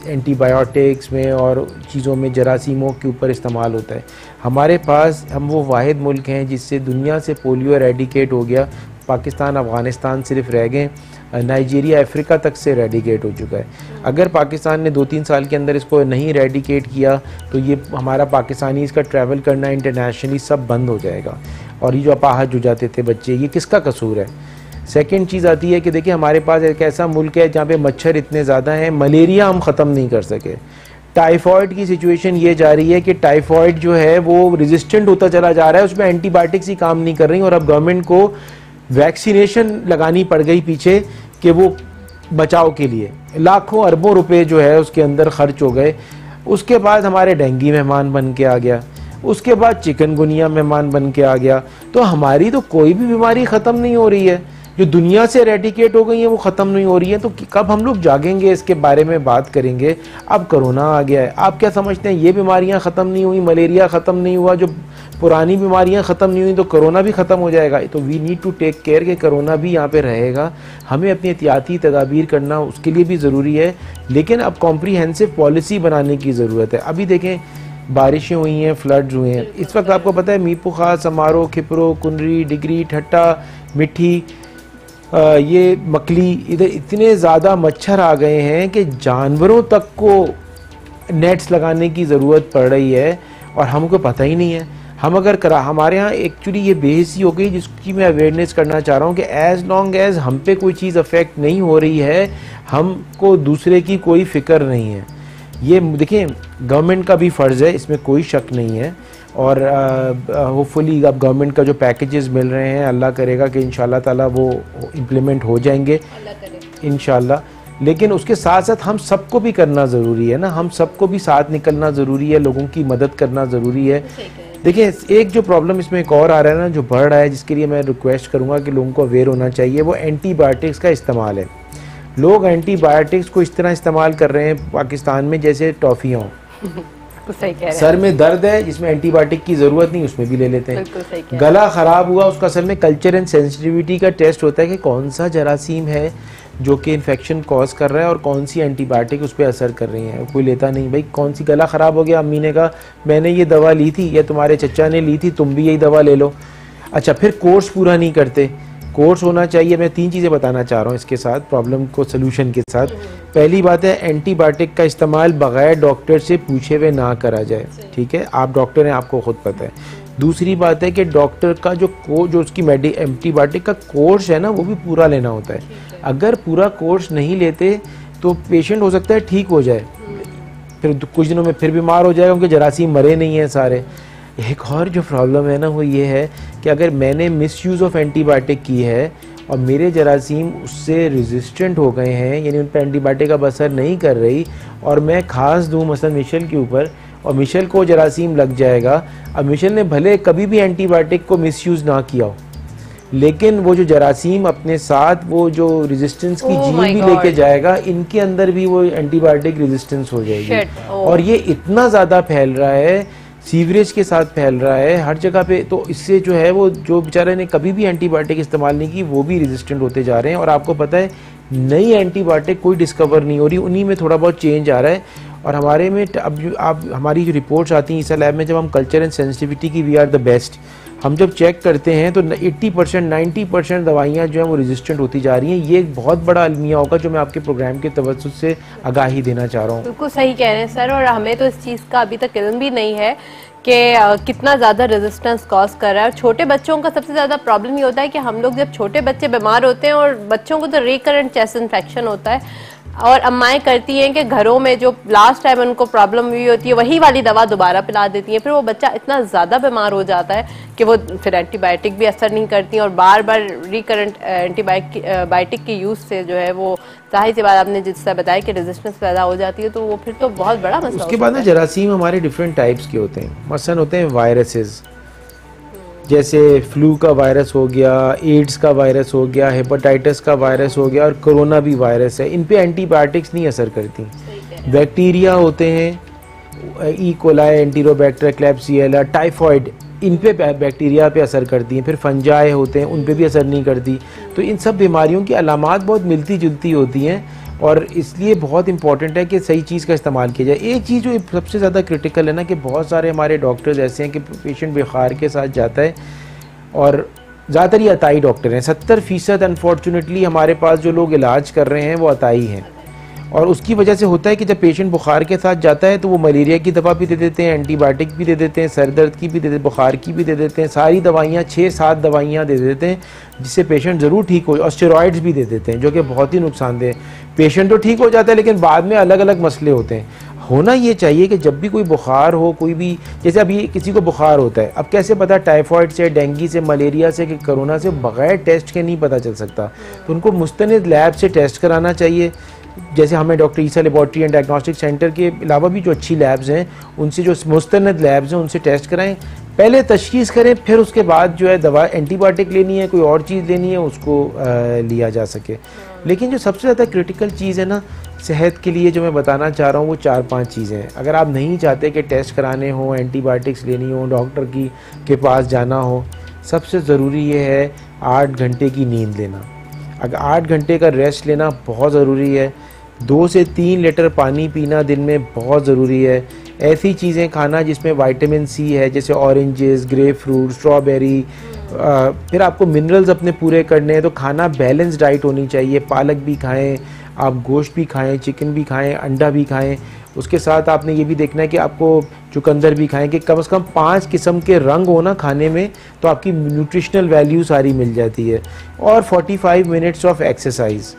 एंटीबायोटिक्स में और चीज़ों में, जरासीमों के ऊपर इस्तेमाल होता है। हमारे पास, हम वो वाहिद मुल्क हैं जिससे दुनिया से पोलियो एरेडिकेट हो गया। पाकिस्तान, अफ़गानिस्तान सिर्फ रह गए, नाइजीरिया, अफ्रीका तक से रेडिकेट हो चुका है। अगर पाकिस्तान ने 2-3 साल के अंदर इसको नहीं रेडिकेट किया तो ये हमारा पाकिस्तानी इसका ट्रैवल करना इंटरनेशनली सब बंद हो जाएगा। और ये जो अपाहज हो जाते थे बच्चे, ये किसका कसूर है? सेकंड चीज़ आती है कि देखिए हमारे पास एक ऐसा मुल्क है जहाँ पे मच्छर इतने ज़्यादा हैं, मलेरिया हम ख़त्म नहीं कर सके। टाइफॉइड की सिचुएशन ये जा रही है कि टाइफॉइड जो है वो रेजिस्टेंट होता चला जा रहा है, उसमें एंटीबायोटिक्स ही काम नहीं कर रही, और अब गवर्नमेंट को वैक्सीनेशन लगानी पड़ गई पीछे कि वो बचाव के लिए लाखों अरबों रुपए जो है उसके अंदर खर्च हो गए। उसके बाद हमारे डेंगू मेहमान बन के आ गया, उसके बाद चिकनगुनिया मेहमान बन के आ गया। तो हमारी तो कोई भी बीमारी ख़त्म नहीं हो रही है, जो दुनिया से रेडिकेट हो गई है वो ख़त्म नहीं हो रही है। तो कब हम लोग जागेंगे, इसके बारे में बात करेंगे। अब कोरोना आ गया है, आप क्या समझते हैं ये बीमारियां ख़त्म नहीं हुई, मलेरिया ख़त्म नहीं हुआ, जो पुरानी बीमारियां ख़त्म नहीं हुई, तो कोरोना भी ख़त्म हो जाएगा। तो we need to take care कि कोरोना भी यहाँ पे रहेगा। हमें अपनी एहतियाती तदाबीर करना उसके लिए भी ज़रूरी है, लेकिन अब कॉम्प्रीहेंसिव पॉलिसी बनाने की ज़रूरत है। अभी देखें बारिशें हुई हैं, फ्लड्स हुए हैं, इस वक्त आपको पता है मीपू खास, समारो, खिपरो, कुंडरी, डिगरी, ठट्टा, मिट्टी, ये मकली, इधर इतने ज़्यादा मच्छर आ गए हैं कि जानवरों तक को नेट्स लगाने की ज़रूरत पड़ रही है और हमको पता ही नहीं है। हम अगर हमारे यहाँ एक्चुअली ये बेहिसी हो गई, जिसकी मैं अवेयरनेस करना चाह रहा हूँ कि एज़ लॉन्ग एज़ हम पे कोई चीज़ अफेक्ट नहीं हो रही है, हमको दूसरे की कोई फ़िक्र नहीं है। ये देखिए गवर्नमेंट का भी फ़र्ज़ है, इसमें कोई शक नहीं है। और होपफुली अब गवर्नमेंट का जो पैकेजेस मिल रहे हैं, अल्लाह करेगा कि इंशाल्लाह ताला वो इम्प्लीमेंट हो जाएंगे इंशाल्लाह। लेकिन उसके साथ साथ हम सबको भी करना ज़रूरी है ना, हम सबको भी साथ निकलना ज़रूरी है, लोगों की मदद करना ज़रूरी है। देखिए एक जो प्रॉब्लम इसमें एक और आ रहा है ना, जो बढ़ रहा है, जिसके लिए मैं रिक्वेस्ट करूँगा कि लोगों को अवेयर होना चाहिए, वो एंटीबायोटिक्स का इस्तेमाल है। लोग एंटीबायोटिक्स को इस तरह इस्तेमाल कर रहे हैं पाकिस्तान में जैसे टॉफ़ियाँ हों। सर में दर्द है जिसमें एंटीबायोटिक की ज़रूरत नहीं, उसमें भी ले लेते हैं। गला ख़राब हुआ, उसका असल में कल्चर एंड सेंसिटिविटी का टेस्ट होता है कि कौन सा जरासीम है जो कि इन्फेक्शन कॉज कर रहा है और कौन सी एंटीबायोटिक उस पर असर कर रही है। कोई लेता नहीं, भाई कौन सी गला ख़राब हो गया, अम्मी ने कहा मैंने ये दवा ली थी या तुम्हारे चचा ने ली थी, तुम भी यही दवा ले लो। अच्छा, फिर कोर्स पूरा नहीं करते। कोर्स होना चाहिए। मैं 3 चीज़ें बताना चाह रहा हूँ इसके साथ, प्रॉब्लम को सलूशन के साथ। पहली बात है, एंटीबायोटिक का इस्तेमाल बग़ैर डॉक्टर से पूछे हुए ना करा जाए, ठीक है। आप डॉक्टर हैं, आपको खुद पता है। दूसरी बात है कि डॉक्टर का जो उसकी एंटीबायोटिक का कोर्स है ना, वो भी पूरा लेना होता है। अगर पूरा कोर्स नहीं लेते तो पेशेंट हो सकता है ठीक हो जाए, फिर कुछ दिनों में फिर बीमार हो जाएगा, क्योंकि जरासीम मरे नहीं हैं सारे। एक और जो प्रॉब्लम है ना, वो ये है कि अगर मैंने मिसयूज़ ऑफ एंटीबायोटिक की है और मेरे जरासीम उससे रेजिस्टेंट हो गए हैं, यानी उन पर एंटीबायोटिक अब असर नहीं कर रही, और मैं खास दूँ मसलन मिशेल के ऊपर, और मिशेल को जरासीम लग जाएगा। अब मिशेल ने भले कभी भी एंटीबायोटिक को मिसयूज़ ना किया हो, लेकिन वो जो जरासीम अपने साथ वो जो रेजिस्टेंस की जीन भी लेके जाएगा, इनके अंदर भी वो एंटीबायोटिक रेजिस्टेंस हो जाएगी। और ये इतना ज़्यादा फैल रहा है, सीवरेज के साथ फैल रहा है हर जगह पे। तो इससे जो है वो जो बेचारे ने कभी भी एंटीबायोटिक इस्तेमाल नहीं की, वो भी रेजिस्टेंट होते जा रहे हैं। और आपको पता है नई एंटीबायोटिक कोई डिस्कवर नहीं हो रही, उन्हीं में थोड़ा बहुत चेंज आ रहा है। और हमारे में अब जो आप हमारी जो रिपोर्ट्स आती हैं इस लैब में, जब हम कल्चर एंड सेंसिटिविटी की वी आर द बेस्ट, हम जब चेक करते हैं तो 80% 90% दवाइयाँ जो हैं वो रेजिस्टेंट होती जा रही हैं। ये एक बहुत बड़ा अलमिया होगा जो मैं आपके प्रोग्राम के तवज्जुह से आगाही देना चाह रहा हूँ। बिल्कुल सही कह रहे हैं सर, और हमें तो इस चीज़ का अभी तक इल्म भी नहीं है कि कितना ज़्यादा रेजिस्टेंस कॉज कर रहा है। और छोटे बच्चों का सबसे ज़्यादा प्रॉब्लम ये होता है कि हम लोग जब छोटे बच्चे बीमार होते हैं, और बच्चों को तो रिकरेंट चेस्ट इन्फेक्शन होता है, और अम्माएं करती हैं कि घरों में जो लास्ट टाइम उनको प्रॉब्लम हुई होती है वही वाली दवा दोबारा पिला देती हैं। फिर वो बच्चा इतना ज़्यादा बीमार हो जाता है कि वो फिर एंटीबायोटिक भी असर नहीं करती, और बार बार रिकरेंट एंटीबायोटिक के यूज़ से जो है वो जाहिर सी बात, आपने जिससे बताया कि रेजिस्टेंस पैदा हो जाती है, तो वो फिर तो बहुत बड़ा मसला। उसके बाद ना जरासीम हमारे डिफरेंट टाइप्स के होते हैं। मसलन होते हैं वायरसेस, जैसे फ्लू का वायरस हो गया, एड्स का वायरस हो गया, हेपेटाइटिस का वायरस हो गया, और कोरोना भी वायरस है। इन पे एंटीबायोटिक्स नहीं असर करती। बैक्टीरिया होते हैं, ई कोलाई, एंटीरोबैक्टर, क्लैब्सिएला, टाइफॉइड, इन पे बैक्टीरिया पे असर करती हैं। फिर फंजाई होते हैं, उन पे भी असर नहीं करती। तो इन सब बीमारियों की अलामात बहुत मिलती जुलती होती हैं, और इसलिए बहुत इंपॉर्टेंट है कि सही चीज़ का इस्तेमाल किया जाए। एक चीज़ जो सबसे ज़्यादा क्रिटिकल है ना, कि बहुत सारे हमारे डॉक्टर्स ऐसे हैं कि पेशेंट बुखार के साथ जाता है, और ज़्यादातर ये अताई डॉक्टर हैं। 70% अनफॉर्चुनेटली हमारे पास जो लोग इलाज कर रहे हैं वो अताई हैं, और उसकी वजह से होता है कि जब पेशेंट बुखार के साथ जाता है तो वो मलेरिया की दवा भी दे देते हैं, एंटीबायोटिक भी दे देते हैं, सर दर्द की भी दे देते हैं, बुखार की भी दे देते हैं, सारी दवाइयाँ 6-7 दवाइयाँ दे देते हैं जिससे पेशेंट ज़रूर ठीक हो, और स्टेरॉइड्स भी दे देते हैं जो कि बहुत ही नुकसानदेह। पेशेंट तो ठीक हो जाता है लेकिन बाद में अलग अलग मसले होते हैं। होना ये चाहिए कि जब भी कोई बुखार हो, कोई भी, जैसे अभी किसी को बुखार होता है, अब कैसे पता टाइफाइड से, डेंगू से, मलेरिया से कि कोरोना से, बगैर टेस्ट के नहीं पता चल सकता। तो उनको मुस्तनिद लैब से टेस्ट कराना चाहिए। जैसे हमें doctor Isa laboratory and diagnostic centre के अलावा भी जो अच्छी लैब्स हैं, उनसे जो मुस्तनद लैब्स हैं उनसे टेस्ट कराएं, पहले तशखीस करें, फिर उसके बाद जो है दवा एंटीबायोटिक लेनी है, कोई और चीज़ लेनी है, उसको लिया जा सके। लेकिन जो सबसे ज़्यादा क्रिटिकल चीज़ है ना सेहत के लिए, जो मैं बताना चाह रहा हूँ, वो 4-5 चीज़ें हैं। अगर आप नहीं चाहते कि टेस्ट कराने हो, एंटीबायोटिक्स लेनी हो, डॉक्टर के पास जाना हो, सबसे ज़रूरी ये है 8 घंटे की नींद लेना। अगर 8 घंटे का रेस्ट लेना बहुत ज़रूरी है। 2 से 3 लीटर पानी पीना दिन में बहुत ज़रूरी है। ऐसी चीज़ें खाना जिसमें विटामिन सी है, जैसे ऑरेंजेस, ग्रेप फ्रूट, स्ट्रॉबेरी। फिर आपको मिनरल्स अपने पूरे करने हैं, तो खाना बैलेंस डाइट होनी चाहिए। पालक भी खाएं, आप गोश्त भी खाएं, चिकन भी खाएं, अंडा भी खाएं। उसके साथ आपने ये भी देखना है कि आपको चुकंदर भी खाएं, कि कम से कम 5 किस्म के रंग हो ना खाने में, तो आपकी न्यूट्रिशनल वैल्यू सारी मिल जाती है। और 45 मिनट्स ऑफ एक्सरसाइज,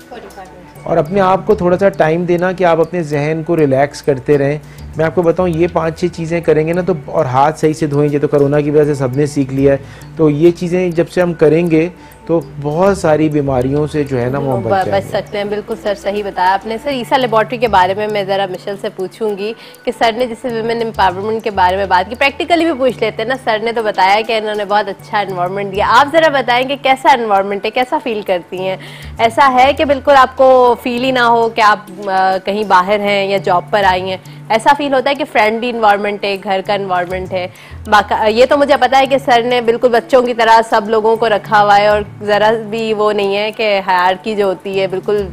और अपने आप को थोड़ा सा टाइम देना कि आप अपने जहन को रिलैक्स करते रहें। मैं आपको बताऊं, ये 5-6 चीज़ें करेंगे ना तो, और हाथ सही से धोएंगे, तो कोरोना की वजह से सबने सीख लिया है, तो ये चीज़ें जब से हम करेंगे तो बहुत सारी बीमारियों से जो है ना वो बच सकते हैं। बिल्कुल सर, सही बताया आपने। सर ईसा लेबॉर्ट्री के बारे में मैं ज़रा मिशेल से पूछूंगी कि सर ने जैसे वुमेन एम्पावरमेंट के बारे में बात की, प्रैक्टिकली भी पूछ लेते हैं ना। सर ने तो बताया कि इन्होंने बहुत अच्छा एनवायरनमेंट दिया, आप ज़रा बताएं कि कैसा एनवायरनमेंट है, कैसा फील करती हैं? ऐसा है कि बिल्कुल आपको फील ही ना हो कि आप कहीं बाहर हैं या जॉब पर आई हैं? ऐसा फील होता है कि फ्रेंडली इन्वायरमेंट है, घर का इन्वायरमेंट है? ये तो मुझे पता है कि सर ने बिल्कुल बच्चों की तरह सब लोगों को रखा हुआ है, और ज़रा भी वो नहीं है कि हायरार्की जो होती है, बिल्कुल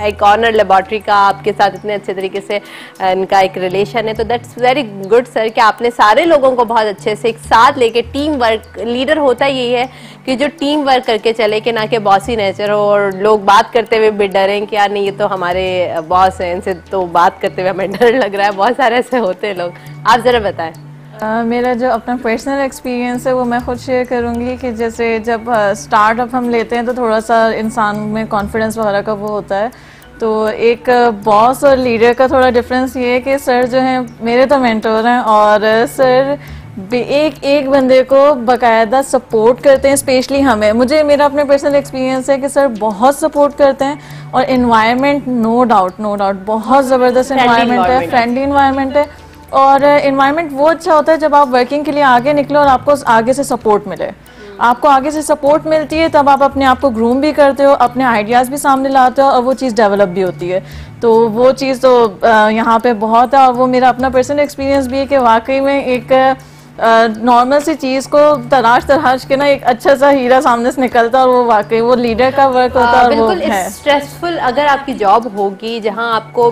एक ऑनर लेबॉर्ट्री का आपके साथ इतने अच्छे तरीके से इनका एक रिलेशन है। तो दैट्स वेरी गुड सर कि आपने सारे लोगों को बहुत अच्छे से एक साथ लेके, टीम वर्क, लीडर होता यही है कि जो टीम वर्क करके चले, कि ना कि बॉसी नेचर हो और लोग बात करते हुए भी डरें कि यार नहीं ये तो हमारे बॉस हैं, इनसे तो बात करते हुए हमें डर लग रहा है। बहुत सारे ऐसे होते हैं लोग, आप ज़रा बताएं। मेरा जो अपना पर्सनल एक्सपीरियंस है वो मैं खुद शेयर करूँगी कि जैसे जब स्टार्टअप हम लेते हैं तो थोड़ा सा इंसान में कॉन्फिडेंस वगैरह का वो होता है। तो एक बॉस और लीडर का थोड़ा डिफरेंस ये है कि सर जो हैं मेरे तो मेंटोर हैं, और सर एक बंदे को बाकायदा सपोर्ट करते हैं, स्पेशली हमें। मुझे मेरा अपने पर्सनल एक्सपीरियंस है कि सर बहुत सपोर्ट करते हैं, और इन्वायरमेंट नो डाउट बहुत ज़बरदस्त इन्वायरमेंट है, फ्रेंडली इन्वायरमेंट है। और इन्वायरमेंट वो अच्छा होता है जब आप वर्किंग के लिए आगे निकलो और आपको आगे से सपोर्ट मिले। आपको आगे से सपोर्ट मिलती है तब आप अपने आप को ग्रूम भी करते हो, अपने आइडियाज़ भी सामने लाते हो, और वो चीज़ डेवलप भी होती है। तो वो चीज़ तो यहाँ पे बहुत है, और वो मेरा अपना पर्सनल एक्सपीरियंस भी है कि वाकई में एक नॉर्मल सी चीज़ को तराश के ना एक अच्छा सा हीरा सामने से निकलता है, और वो वाकई वो लीडर का वर्क होता है। बिल्कुल स्ट्रेसफुल अगर आपकी जॉब होगी जहां आपको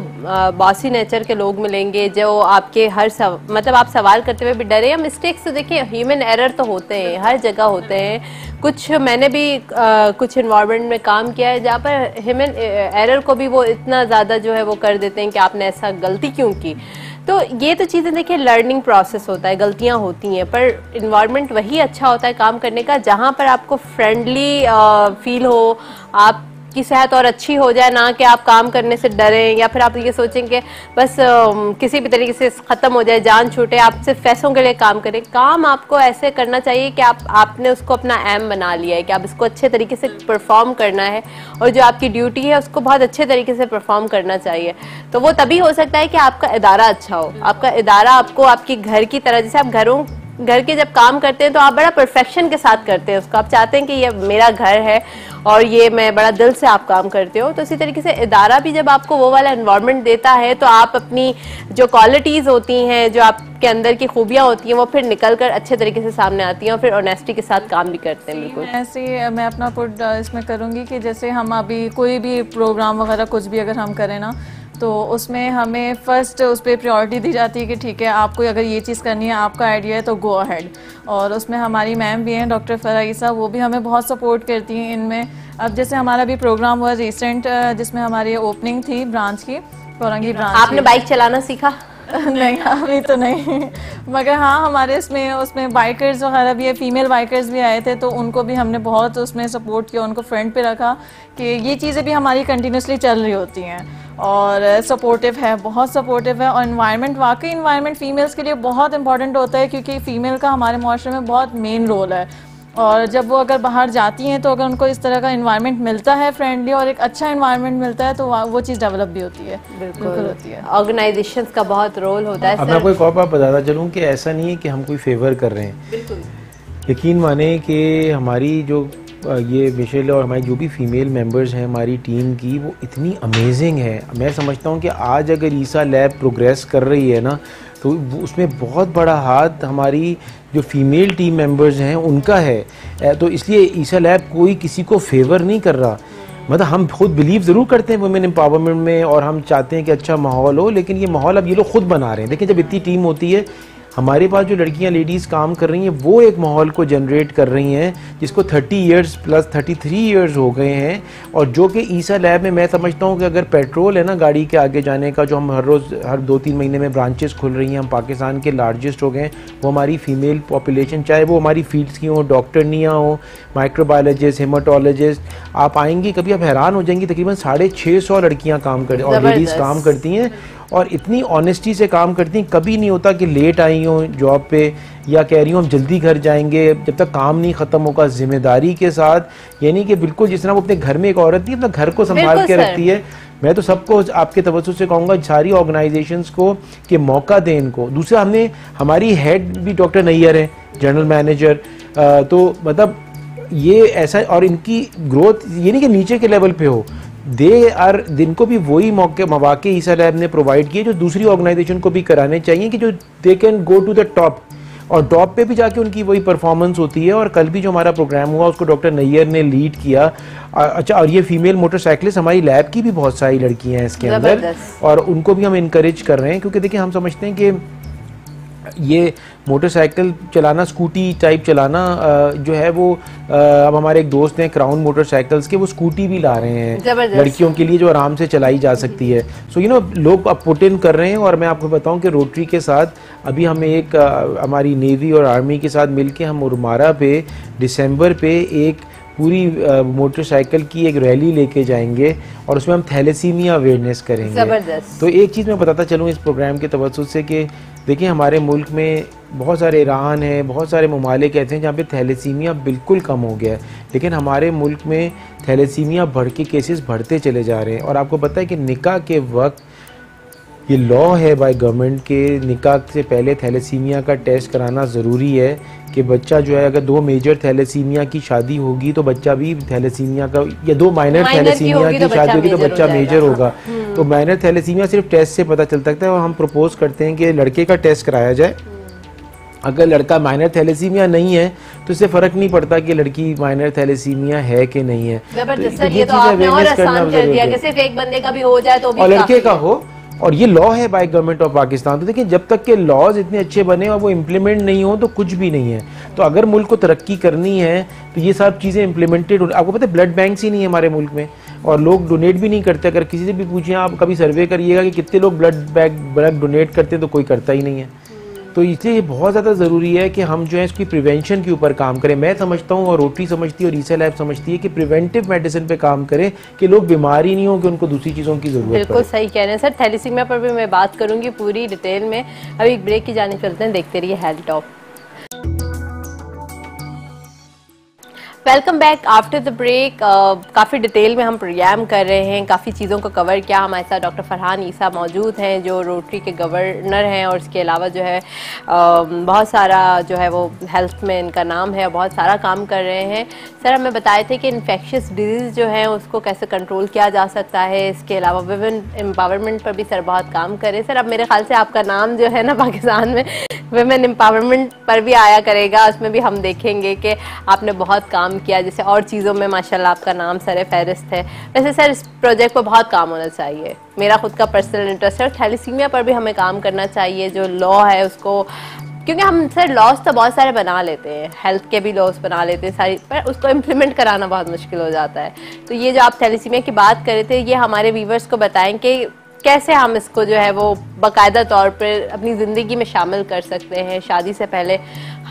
बॉसी नेचर के लोग मिलेंगे जो आपके मतलब आप सवाल करते हुए भी डरे, या मिस्टेक्स तो देखिए ह्यूमन एरर तो होते हैं, हर जगह होते हैं। कुछ मैंने भी कुछ इन्वायरमेंट में काम किया है जहाँ पर ह्यूमन एरर को भी वो इतना ज़्यादा जो है वो कर देते हैं कि आपने ऐसा गलती क्यों की। तो ये तो चीज़ें देखिए लर्निंग प्रोसेस होता है, गलतियाँ होती हैं, पर इन्वायरमेंट वही अच्छा होता है काम करने का जहाँ पर आपको फ्रेंडली फील हो, आप की सेहत और अच्छी हो जाए, ना कि आप काम करने से डरें या फिर आप ये सोचें कि बस किसी भी तरीके से ख़त्म हो जाए, जान छूटे, आप सिर्फ पैसों के लिए काम करें। काम आपको ऐसे करना चाहिए कि आपने उसको अपना एम बना लिया है कि आप इसको अच्छे तरीके से परफॉर्म करना है, और जो आपकी ड्यूटी है उसको बहुत अच्छे तरीके से परफॉर्म करना चाहिए। तो वो तभी हो सकता है कि आपका इदारा अच्छा हो, आपका इदारा आपको आपकी घर की तरह, जैसे आप घर के जब काम करते हैं तो आप बड़ा परफेक्शन के साथ करते हैं उसको, आप चाहते हैं कि ये मेरा घर है और ये मैं बड़ा दिल से आप काम करते हो। तो इसी तरीके से इदारा भी जब आपको वो वाला एनवायरनमेंट देता है तो आप अपनी जो क्वालिटीज़ होती हैं, जो आपके अंदर की खूबियाँ होती हैं, वो फिर निकल कर अच्छे तरीके से सामने आती हैं और फिर ऑनेस्टी के साथ काम भी करते हैं। बिल्कुल ऐसे मैं अपना पुट इसमें करूँगी कि जैसे हम अभी कोई भी प्रोग्राम वगैरह कुछ भी अगर हम करें ना, तो उसमें हमें फ़र्स्ट उस पर प्रायोरिटी दी जाती है कि ठीक है आपको अगर ये चीज़ करनी है, आपका आइडिया है तो गो अहेड। और उसमें हमारी मैम भी हैं डॉक्टर फराइसा, वो भी हमें बहुत सपोर्ट करती हैं इनमें। अब जैसे हमारा भी प्रोग्राम हुआ रिसेंट जिसमें हमारी ओपनिंग थी ब्रांच की, कोरंगी ब्रांच। आपने बाइक चलाना सीखा? नहीं अभी तो नहीं, मगर हाँ हमारे उसमें बाइकर्स वगैरह भी है, फीमेल बाइकर्स भी आए थे, तो उनको भी हमने बहुत उसमें सपोर्ट किया, उनको फ्रंट पे रखा कि ये चीज़ें भी हमारी कंटिन्यूसली चल रही होती हैं। और सपोर्टिव है, बहुत सपोर्टिव है। और इन्वायरमेंट, वाकई इन्वायरमेंट फ़ीमेल्स के लिए बहुत इंपॉर्टेंट होता है, क्योंकि फ़ीमेल का हमारे माशरे में बहुत मेन रोल है। और जब वो अगर बाहर जाती हैं तो अगर उनको इस तरह का इन्वायरमेंट मिलता है फ्रेंडली और एक अच्छा इन्वायरमेंट मिलता है तो वो चीज़ डेवलप भी होती है। बिल्कुल होती है। ऑर्गेनाइजेशंस का बहुत रोल होता है। अब मैं आपको एक और बात बताता चलूँ कि ऐसा नहीं है कि हम कोई फेवर कर रहे हैं। बिल्कुल यकीन माने कि हमारी जो ये मिशेल और हमारी जो भी फीमेल मेंबर्स हैं हमारी टीम की, वो इतनी अमेजिंग है। मैं समझता हूँ कि आज अगर ईसा लैब प्रोग्रेस कर रही है ना, तो उसमें बहुत बड़ा हाथ हमारी जो फीमेल टीम मेंबर्स हैं उनका है। तो इसलिए ईसा लैब कोई किसी को फेवर नहीं कर रहा। मतलब हम खुद बिलीव ज़रूर करते हैं वुमेन एम्पावरमेंट में और हम चाहते हैं कि अच्छा माहौल हो, लेकिन ये माहौल अब ये लोग खुद बना रहे हैं। देखिए, जब इतनी टीम होती है, हमारे पास जो लड़कियां लेडीज़ काम कर रही हैं वो एक माहौल को जनरेट कर रही हैं जिसको 30 इयर्स प्लस 33 इयर्स हो गए हैं। और जो कि ईसा लैब में मैं समझता हूँ कि अगर पेट्रोल है ना गाड़ी के आगे जाने का, जो हम हर रोज़ हर 2-3 महीने में ब्रांचेस खुल रही हैं, हम पाकिस्तान के लार्जेस्ट हो गए हैं, वो हमारी फ़ीमेल पॉपुलेशन, चाहे वो हमारी फील्ड्स की हो, डॉक्टरनियाँ हो, माइक्रोबायोलॉजिस्ट, हेमाटोलॉजिस्ट, आप आएंगी कभी आप हैरान हो जाएंगी, तकरीबन 650 लड़कियाँ काम कर और लेडीज़ काम करती हैं और इतनी ऑनेस्टी से काम करती हैं। कभी नहीं होता कि लेट आई हो जॉब पे या कह रही हूँ हम जल्दी घर जाएंगे, जब तक काम नहीं ख़त्म होगा, जिम्मेदारी के साथ। यानी कि बिल्कुल जिस तरह वो अपने घर में एक औरत थी अपना घर को संभाल के रखती है। मैं तो सबको आपके तवज्जो से कहूँगा, सारी ऑर्गेनाइजेशंस को कि मौका दें इनको। दूसरा, हमने हमारी हेड भी डॉक्टर नैयर है, जनरल मैनेजर, तो मतलब ये ऐसा, और इनकी ग्रोथ ये नहीं कि नीचे के लेवल पे हो, जिनको भी वही मौके ईसा लैब ने प्रोवाइड किए जो दूसरी ऑर्गेनाइजेशन को भी कराने चाहिए, कि जो they can go to the top, और टॉप पे भी जाके उनकी वही परफॉर्मेंस होती है। और कल भी जो हमारा प्रोग्राम हुआ उसको डॉक्टर नैयर ने लीड किया। अच्छा, और ये फीमेल मोटरसाइकिलिस्ट हमारी लैब की भी बहुत सारी लड़कियां हैं इसके अंदर, और उनको भी हम इनकरेज कर रहे हैं, क्योंकि देखिए हम समझते हैं कि ये मोटरसाइकिल चलाना, स्कूटी टाइप चलाना जो है वो, अब हमारे एक दोस्त हैं क्राउन मोटरसाइकिल्स के, वो स्कूटी भी ला रहे हैं लड़कियों के लिए जो आराम से चलाई जा सकती है। सो लोग अब पुट इन कर रहे हैं। और मैं आपको बताऊं कि रोटरी के साथ अभी हम एक हमारी नेवी और आर्मी के साथ मिलके हम उर्मारा पे दिसंबर पे एक पूरी मोटरसाइकिल की एक रैली लेके जाएंगे और उसमें हम थैलेसीमिया अवेयरनेस करेंगे। तो एक चीज़ मैं बताता चलूँ इस प्रोग्राम के तवज्जुह से कि देखिए हमारे मुल्क में बहुत सारे ईरान है, बहुत सारे ममालिक ऐसे हैं जहाँ पे थैलेसीमिया बिल्कुल कम हो गया है, लेकिन हमारे मुल्क में थैलेसीमिया बढ़ के केसेस बढ़ते चले जा रहे हैं। और आपको पता है कि निकाह के वक्त ये लॉ है बाय गवर्नमेंट के, निकाह से पहले थैलेसीमिया का टेस्ट कराना ज़रूरी है कि बच्चा जो है, अगर 2 मेजर थैलेसीमिया की शादी होगी तो बच्चा भी थैलेसीमिया का, या 2 माइनर थैलेसीमिया की शादी होगी तो बच्चा मेजर होगा। तो माइनर थैलेसीमिया सिर्फ टेस्ट से पता चल सकता है, और हम प्रपोज करते हैं कि लड़के का टेस्ट कराया जाए। अगर लड़का माइनर थैलेसीमिया नहीं है तो इससे फ़र्क नहीं पड़ता कि लड़की माइनर थैलेसीमिया है कि नहीं है। जबरदस्त, ये तो आपने और आसान कर दिया कि सिर्फ एक बंदे का भी हो जाए तो भी, और लड़के का हो, और ये लॉ है बाय गवर्नमेंट ऑफ पाकिस्तान। तो देखिए जब तक के लॉज इतने अच्छे बने और वो इम्प्लीमेंट नहीं हो तो कुछ भी नहीं है। तो अगर मुल्क को तरक्की करनी है तो ये सब चीज़ें इम्प्लीमेंटेड। आपको पता है ब्लड बैंक्स ही नहीं है हमारे मुल्क में, और लोग डोनेट भी नहीं करते। अगर किसी से भी पूछिए, आप कभी सर्वे करिएगा कि कितने लोग ब्लड डोनेट करते हैं, तो कोई करता ही नहीं है। तो इसलिए ये बहुत ज़्यादा ज़रूरी है कि हम जो है इसकी प्रिवेंशन के ऊपर काम करें। मैं समझता हूँ, और रोटरी समझती है, और ईसा लैब समझती है कि प्रिवेंटिव मेडिसिन पे काम करें कि लोग बीमार ही नहीं हो, कि उनको दूसरी चीज़ों की ज़रूरत पड़े। बिल्कुल सही कह रहे हैं सर। थैलेसीमिया पर भी मैं बात करूँगी पूरी डिटेल में। अभी एक ब्रेक की जाने चलते हैं, देखते रहिए health top. Welcome back after the break. काफ़ी डिटेल में हम प्रोग्राम कर रहे हैं, काफ़ी चीज़ों को कवर किया। हमारे साथ डॉक्टर फरहान ईसा मौजूद हैं जो रोटरी के गवर्नर हैं, और इसके अलावा जो है बहुत सारा जो है वो हेल्थ में इनका नाम है, बहुत सारा काम कर रहे हैं। सर हमें बताए थे कि इन्फेक्शियस डिजीज़ जो है उसको कैसे कंट्रोल किया जा सकता है। इसके अलावा वुमेन एम्पावरमेंट पर भी सर बहुत काम करें। सर अब मेरे ख्याल से आपका नाम जो है ना पाकिस्तान में वुमेन एम्पावरमेंट पर भी आया करेगा, उसमें भी हम देखेंगे कि आपने बहुत काम किया, जैसे और चीज़ों में माशाल्लाह आपका नाम सर फहरिस्त है। वैसे सर इस प्रोजेक्ट पर बहुत काम होना चाहिए, मेरा खुद का पर्सनल इंटरेस्ट है। और थैलेसीमिया पर भी हमें काम करना चाहिए, जो लॉ है उसको, क्योंकि हम सर लॉज तो बहुत सारे बना लेते हैं, हेल्थ के भी लॉज बना लेते हैं सारी, पर उसको इम्प्लीमेंट कराना बहुत मुश्किल हो जाता है। तो ये जो आप थैलेसीमिया की बात कर रहे थे, ये हमारे व्यूवर्स को बताएं कि कैसे हम इसको जो है वो बाकायदा तौर पर अपनी ज़िंदगी में शामिल कर सकते हैं। शादी से पहले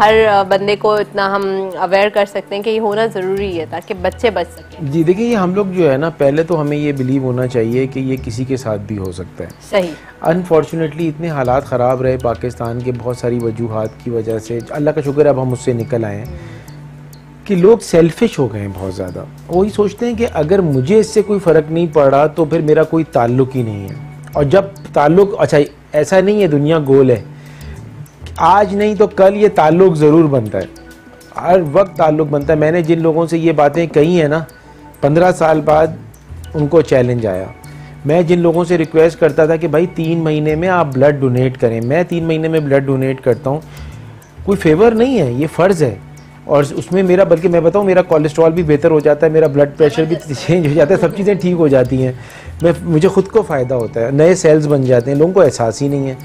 हर बंदे को इतना हम अवेयर कर सकते हैं कि ये होना ज़रूरी है ताकि बच्चे बच सकें। जी देखिए, ये हम लोग जो है ना, पहले तो हमें ये बिलीव होना चाहिए कि ये किसी के साथ भी हो सकता है। सही। अनफॉर्चुनेटली इतने हालात ख़राब रहे पाकिस्तान के बहुत सारी वजूहात की वजह से, अल्लाह का शुक्र है अब हम उससे निकल आए हैं, कि लोग सेल्फिश हो गए हैं बहुत ज़्यादा। वही सोचते हैं कि अगर मुझे इससे कोई फ़र्क नहीं पड़ा तो फिर मेरा कोई ताल्लुक़ ही नहीं है। और जब ताल्लुक़, अच्छा ऐसा नहीं है, दुनिया गोल है, आज नहीं तो कल ये ताल्लुक़ ज़रूर बनता है, हर वक्त ताल्लुक़ बनता है। मैंने जिन लोगों से ये बातें कही हैं ना, 15 साल बाद उनको चैलेंज आया। मैं जिन लोगों से रिक्वेस्ट करता था कि भाई 3 महीने में आप ब्लड डोनेट करें, मैं 3 महीने में ब्लड डोनेट करता हूँ, कोई फेवर नहीं है, ये फ़र्ज़ है। और उसमें मेरा, बल्कि मैं बताऊँ, मेरा कोलेस्ट्रॉल भी बेहतर हो जाता है, मेरा ब्लड प्रेशर भी चेंज हो जाता है, सब चीज़ें ठीक हो जाती हैं। मुझे ख़ुद को फ़ायदा होता है, नए सेल्स बन जाते हैं। लोगों को एहसास ही नहीं है,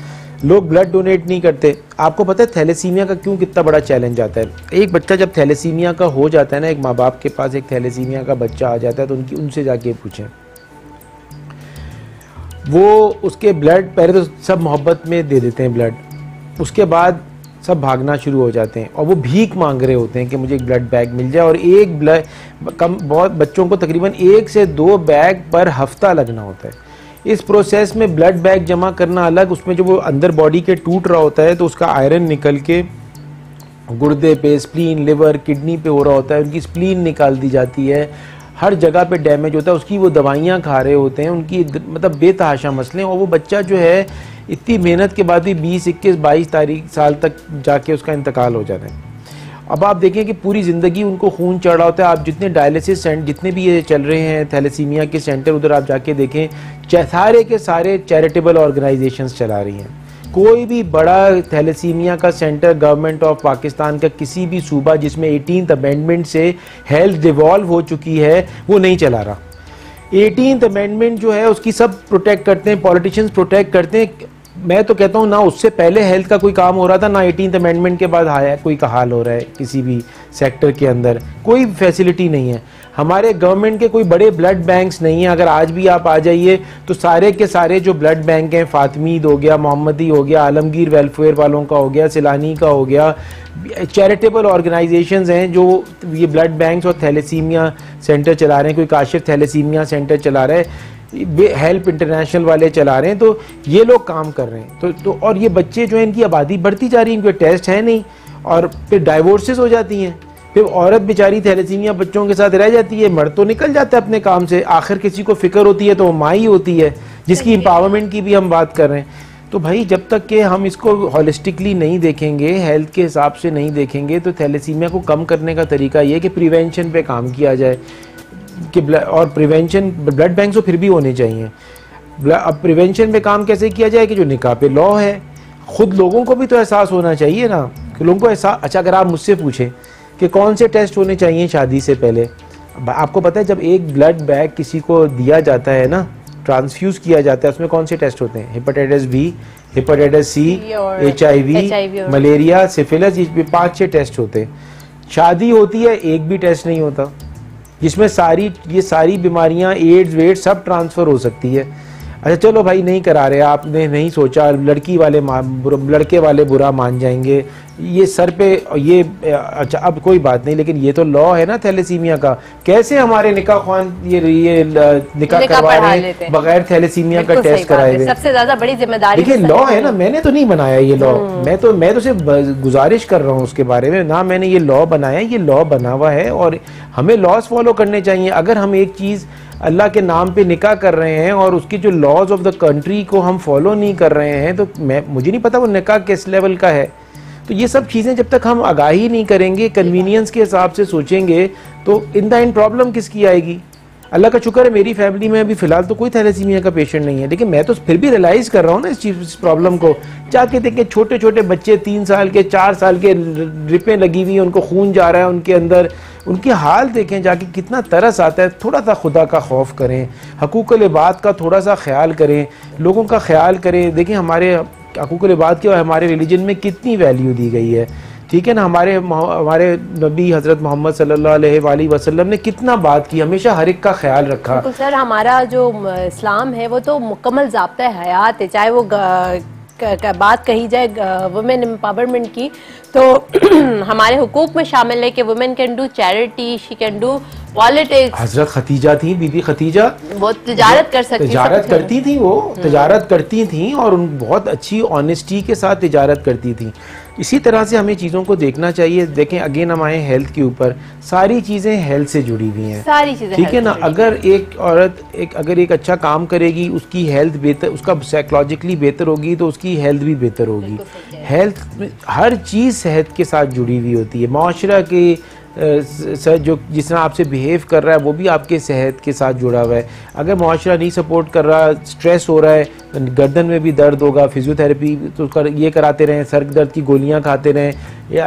लोग ब्लड डोनेट नहीं करते। आपको पता है थैलेसीमिया का क्यों कितना बड़ा चैलेंज आता है? एक बच्चा जब थैलेसीमिया का हो जाता है ना, एक माँ बाप के पास एक थैलेसीमिया का बच्चा आ जाता है, तो उनसे जाके पूछें, वो उसके ब्लड पहले तो सब मोहब्बत में दे देते हैं ब्लड, उसके बाद सब भागना शुरू हो जाते हैं और वो भीख मांग रहे होते हैं कि मुझे एक ब्लड बैग मिल जाए। और एक ब्लड बहुत बच्चों को तकरीबन 1 से 2 बैग पर हफ्ता लगना होता है। इस प्रोसेस में ब्लड बैग जमा करना अलग, उसमें जो वो अंदर बॉडी के टूट रहा होता है तो उसका आयरन निकल के गुर्दे पे, स्प्लीन, लिवर, किडनी पे हो रहा होता है, उनकी स्प्लीन निकाल दी जाती है, हर जगह पे डैमेज होता है, उसकी वो दवाइयाँ खा रहे होते हैं, उनकी मतलब बेतहाशा मसले। और वो बच्चा जो है इतनी मेहनत के बाद भी 20, 21, 22 साल तक जाके उसका इंतकाल हो जाता है। अब आप देखें कि पूरी ज़िंदगी उनको खून चढ़ रहा होता है। आप जितने डायलिसिस सेंटर, जितने भी ये चल रहे हैं थैलेसीमिया के सेंटर, उधर आप जाके देखें, सारे के सारे चैरिटेबल ऑर्गेनाइजेशंस चला रही हैं। कोई भी बड़ा थैलेसीमिया का सेंटर गवर्नमेंट ऑफ पाकिस्तान का किसी भी सूबा जिसमें 18th अमेंडमेंट से हेल्थ डिवॉल्व हो चुकी है, वो नहीं चला रहा। 18th अमेंडमेंट जो है उसकी सब प्रोटेक्ट करते हैं, पॉलिटिशियंस प्रोटेक्ट करते हैं। मैं तो कहता हूँ ना उससे पहले हेल्थ का कोई काम हो रहा था, ना 18th अमेंडमेंट के बाद आया कोई का हाल हो रहा है। किसी भी सेक्टर के अंदर कोई फैसिलिटी नहीं है। हमारे गवर्नमेंट के कोई बड़े ब्लड बैंक्स नहीं है। अगर आज भी आप आ जाइए तो सारे के सारे जो ब्लड बैंक हैं, फातमीद हो गया, मोहम्मदी हो गया, आलमगीर वेलफेयर वालों का हो गया, सिलानी का हो गया, चैरिटेबल ऑर्गेनाइजेशंस हैं जो ये ब्लड बैंक्स और थैलेसीमिया सेंटर चला रहे हैं। कोई काशिफ थैलेसीमिया सेंटर चला रहा है, हेल्प इंटरनेशनल वाले चला रहे हैं, तो ये लोग काम कर रहे हैं। तो और ये बच्चे जो है, इनकी आबादी बढ़ती जा रही है, इनके टेस्ट है नहीं, और फिर डाइवोर्सेस हो जाती हैं। फिर औरत बेचारी थैलेसीमिया बच्चों के साथ रह जाती है, मर्द तो निकल जाता है अपने काम से, आखिर किसी को फिक्र होती है तो वो माँ ही होती है, जिसकी एम्पावरमेंट की भी हम बात कर रहे हैं। तो भाई जब तक कि हम इसको हॉलिस्टिकली नहीं देखेंगे, हेल्थ के हिसाब से नहीं देखेंगे, तो थैलेसीमिया को कम करने का तरीका ये है कि प्रिवेंशन पे काम किया जाए कि और प्रिवेंशन ब्लड बैंक तो फिर भी होने चाहिए। अब प्रिवेंशन पे काम कैसे किया जाए कि जो निकाह पे लॉ है, खुद लोगों को भी तो एहसास होना चाहिए ना कि लोगों को एहसास। अच्छा, अगर आप मुझसे पूछें कि कौन से टेस्ट होने चाहिए शादी से पहले, आपको पता है जब एक ब्लड बैग किसी को दिया जाता है ना, ट्रांसफ्यूज किया जाता है, उसमें कौन से टेस्ट होते हैं? Hepatitis B, hepatitis C, HIV, malaria, syphilis, ये 5-6 टेस्ट होते हैं। शादी होती है, एक भी टेस्ट नहीं होता, जिसमें ये सारी बीमारियां, एड्स वेड्स सब ट्रांसफ़र हो सकती है। अच्छा चलो भाई नहीं करा रहे, आपने नहीं सोचा, लड़के वाले बुरा मान जाएंगे, ये सर पे ये। अच्छा अब कोई बात नहीं, लेकिन ये तो लॉ है ना थैलेसीमिया का। कैसे हमारे निकाह ख्वान ये निकाह करवा रहे हैं बगैर थैलेसीमिया का टेस्ट कराए हुए? सबसे ज्यादा बड़ी जिम्मेदारी देखिए लॉ है ना, मैंने तो नहीं बनाया ये लॉ, मैं तो सिर्फ गुजारिश कर रहा हूँ उसके बारे में, ना मैंने ये लॉ बनाया, ये लॉ बना हुआ है और हमें लॉज फॉलो करने चाहिए। अगर हम एक चीज़ अल्लाह के नाम पे निकाह कर रहे हैं और उसकी जो लॉज ऑफ द कंट्री को हम फॉलो नहीं कर रहे हैं, तो मुझे नहीं पता वो निकाह किस लेवल का है। तो ये सब चीज़ें जब तक हम आगाही नहीं करेंगे, कन्वीनियंस के हिसाब से सोचेंगे, तो इन द एंड प्रॉब्लम किसकी आएगी? अल्लाह का शुक्र है मेरी फैमिली में अभी फ़िलहाल तो कोई थैलेसीमिया का पेशेंट नहीं है, लेकिन मैं तो फिर भी रियलाइज़ कर रहा हूँ ना इस प्रॉब्लम को। जाके देखें छोटे छोटे बच्चे 3 साल के 4 साल के रिपें लगी हुई हैं, उनको खून जा रहा है उनके अंदर, उनके हाल देखें जाके, कितना तरस आता है। थोड़ा सा खुदा का खौफ करें, हकूक़ुल इबाद का थोड़ा सा ख्याल करें, लोगों का ख्याल करें। देखें हमारे हकूक़ुल इबाद की हमारे रिलीजन में कितनी वैल्यू दी गई है, ठीक है ना। हमारे नबी हज़रत मोहम्मद सल्लल्लाहु अलैहि वसल्लम ने कितना बात की, हमेशा हर एक का ख्याल रखा। सर हमारा जो इस्लाम है वो तो मुकम्मल ज़ाब्ता हयात है, चाहे वो बात कही जाए वुमेन एम्पावरमेंट की, तो हमारे हुकूक में शामिल है कि women can do charity, she can do politics. Hazrat Khadija थी, बीबी खतीजा, वो तिजारत कर सकती, तिजारत करती थी, वो तिजारत करती थी और उन बहुत अच्छी ऑनेस्टी के साथ तिजारत करती थी। इसी तरह से हमें चीज़ों को देखना चाहिए। देखें, अगेन हम आए हेल्थ के ऊपर, सारी चीज़ें हेल्थ से जुड़ी हुई हैं, सारी चीज़ें, ठीक है ना। अगर एक औरत अगर एक अच्छा काम करेगी, उसकी हेल्थ बेहतर, उसका साइकोलॉजिकली बेहतर होगी तो उसकी हेल्थ भी बेहतर होगी। हेल्थ, हर चीज़ सेहत के साथ जुड़ी हुई होती है। माशरा के जो जिस तरह आपसे बिहेव कर रहा है वो भी आपके सेहत के साथ जुड़ा हुआ है। अगर माशरा नहीं सपोर्ट कर रहा, स्ट्रेस हो रहा है, गर्दन में भी दर्द होगा, फिजियोथेरेपी तो ये कराते रहें, सर दर्द की गोलियां खाते रहें, या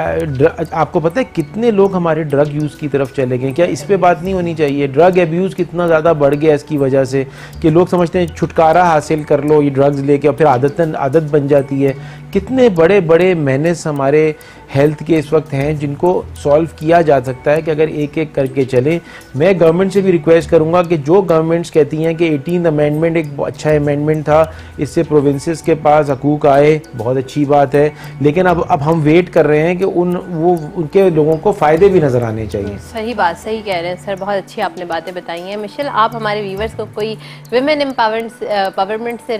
आपको पता है कितने लोग हमारे ड्रग यूज़ की तरफ चले गए। क्या इस पे बात नहीं होनी चाहिए? ड्रग एब्यूज़ कितना ज़्यादा बढ़ गया इसकी वजह से कि लोग समझते हैं छुटकारा हासिल कर लो ये ड्रग्स लेके, और फिर आदत बन जाती है। कितने बड़े बड़े मेनेस हमारे हेल्थ के इस वक्त हैं जिनको सॉल्व किया जा सकता है कि अगर एक एक करके चले। मैं गवर्नमेंट से भी रिक्वेस्ट करूंगा कि जो गवर्नमेंट्स कहती हैं कि 18th अमेंडमेंट एक अच्छा अमेंडमेंट था, इससे प्रोविंसेस के पास हकूक आए, बहुत अच्छी बात है, लेकिन अब हम वेट कर रहे हैं कि उनके लोगों को फ़ायदे भी नज़र आने चाहिए। सही बात, सही कह रहे हैं सर, बहुत अच्छी आपने बातें बताई हैं। मिशेल, आप हमारे व्यूवर्स को कोई विमेन एम्पावरमेंट से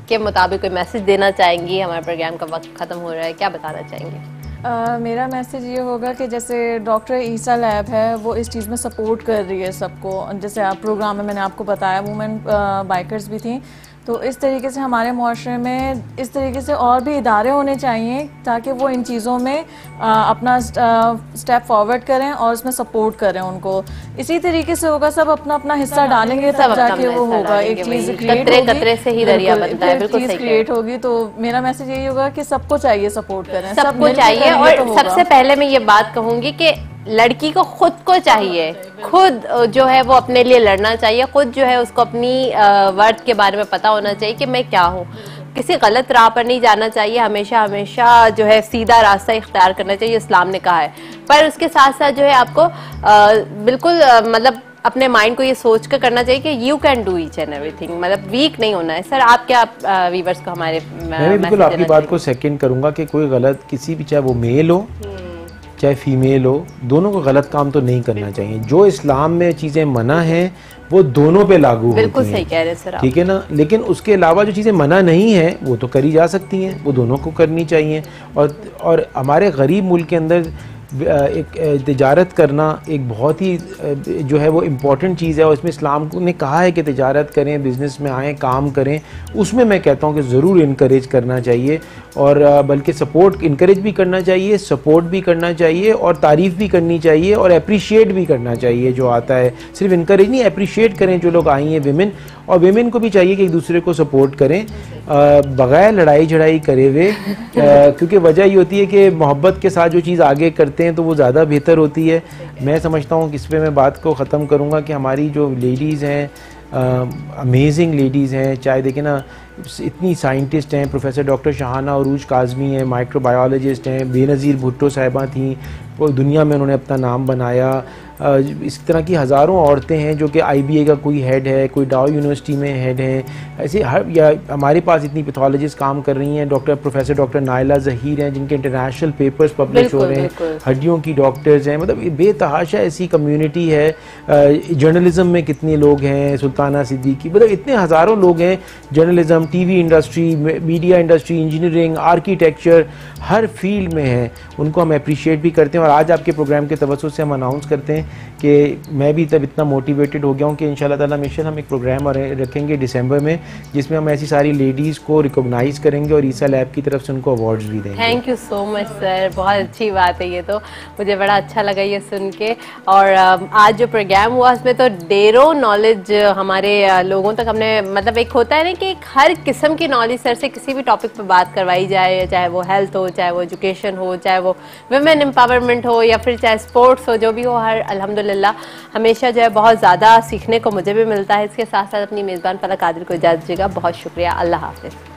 के मुताबिक कोई मैसेज देना चाहेंगी? हमारे प्रोग्राम का वक्त ख़त्म हो रहा है, क्या बताना चाहेंगे? मेरा मैसेज ये होगा कि जैसे डॉक्टर ईसा लैब है वो इस चीज़ में सपोर्ट कर रही है सबको। जैसे आप प्रोग्राम में मैंने आपको बताया वुमेन बाइकर्स भी थी, तो इस तरीके से हमारे मुआशरे में इस तरीके से और भी इदारे होने चाहिए ताकि वो इन चीज़ों में अपना स्टेप फॉरवर्ड करें और इसमें सपोर्ट करें उनको। इसी तरीके से होगा, सब अपना अपना हिस्सा डालेंगे तब जाके वो होगा, एक चीज़ क्रिएट होगी। तो मेरा मैसेज यही होगा कि सबको चाहिए सपोर्ट करें, सबको चाहिए। और सबसे पहले मैं ये बात कहूँगी कि लड़की को खुद को चाहिए, खुद जो है वो अपने लिए लड़ना चाहिए, खुद जो है उसको अपनी वर्थ के बारे में पता होना चाहिए कि मैं क्या हूँ। किसी गलत राह पर नहीं जाना चाहिए, हमेशा हमेशा जो है सीधा रास्ता इख्तियार करना चाहिए, इस्लाम ने कहा है। पर उसके साथ साथ जो है आपको बिल्कुल मतलब अपने माइंड को ये सोच कर करना चाहिए कि you can do each and everything, मतलब वीक नहीं होना है। सर, आप क्या व्यूवर्स को हमारे मैं बिल्कुल आपकी बात को सेकंड करूंगा कि कोई गलत, किसी भी, चाहे वो मेल हो चाहे फीमेल हो, दोनों को गलत काम तो नहीं करना चाहिए। जो इस्लाम में चीज़ें मना हैं वो दोनों पे लागू होती हैं। बिल्कुल सही कह रहे हैं सर, ठीक है ना। लेकिन उसके अलावा जो चीज़ें मना नहीं है वो तो करी जा सकती हैं, वो दोनों को करनी चाहिए। और हमारे गरीब मुल्क के अंदर एक तिजारत करना एक बहुत ही जो है वो इम्पॉर्टेंट चीज़ है, और इसमें इस्लाम ने कहा है कि तिजारत करें, बिज़नेस में आएँ, काम करें। उसमें मैं कहता हूँ कि ज़रूर इनकरेज करना चाहिए, और बल्कि सपोर्ट, इनकरेज भी करना चाहिए, सपोर्ट भी करना चाहिए, और तारीफ़ भी करनी चाहिए, और अप्रिशिएट भी करना चाहिए जो आता है। सिर्फ इनकरेज नहीं, अप्रिशिएट करें जो लोग आई हैं विमेन, और विमेन को भी चाहिए कि एक दूसरे को सपोर्ट करें बगैर लड़ाई झड़ाई करे हुए, क्योंकि वजह ये होती है कि मोहब्बत के साथ जो चीज़ आगे करते हैं तो वो ज़्यादा बेहतर होती है। मैं समझता हूँ कि इस पर मैं बात को ख़त्म करूँगा कि हमारी जो लेडीज़ हैं, अमेजिंग लेडीज़ हैं, चाहे देखें ना, इतनी साइंटिस्ट हैं, प्रोफेसर डॉक्टर शाहाना अरूज काज़मी हैं, माइक्रोबायोलॉजिस्ट हैं, बेनज़ीर भुट्टो साहिबा थी, वो दुनिया में उन्होंने अपना नाम बनाया। इस तरह की हज़ारों औरतें हैं जो कि IBA का कोई हेड है, कोई डाउ यूनिवर्सिटी में हेड है, ऐसे या हमारे पास इतनी पैथोलॉजिस्ट काम कर रही हैं। प्रोफेसर डॉक्टर नाइला ज़हीर हैं जिनके इंटरनेशनल पेपर्स पब्लिश हो रहे हैं, हड्डियों की डॉक्टर्स हैं, मतलब बेतहाशा ऐसी कम्युनिटी है। जर्नलिज्म में कितने लोग हैं, सुल्ताना सिद्दीकी, मतलब इतने हज़ारों लोग हैं। Journalism, TV industry, media industry, engineering, architecture, हर फील्ड में हैं। उनको हम अप्रिशिएट भी करते हैं, और आज आपके प्रोग्राम के तवज्जुह से हम अनाउंस करते हैं कि मैं भी तब इतना मोटिवेटेड हो गया हूँ कि इंशाल्लाह ताला मिशन हम एक प्रोग्राम रखेंगे दिसंबर में, जिसमें हम ऐसी सारी लेडीज़ को रिकॉग्नाइज़ करेंगे और ईसा लैब की तरफ से उनको अवार्ड्स भी देंगे। Thank you so much sir, बहुत अच्छी बात है ये, तो मुझे बड़ा अच्छा लगा ये सुन के। और आज जो प्रोग्राम हुआ उसमें तो ढेरों नॉलेज हमारे लोगों तक हमने, मतलब एक होता है ना कि हर किस्म की नॉलेज सर से किसी भी टॉपिक पर बात करवाई जाए, चाहे वो हेल्थ हो, चाहे वो एजुकेशन हो, चाहे वो वुमेन एम्पावरमेंट हो, या फिर चाहे स्पोर्ट्स हो, जो भी हो, हर अल्हम्दुलिल्लाह हमेशा जो है बहुत ज़्यादा सीखने को मुझे भी मिलता है। इसके साथ साथ अपनी मेज़बान फलक कादिर को इजाज़त दीजिएगा। बहुत शुक्रिया, अल्लाह हाफ़िज़।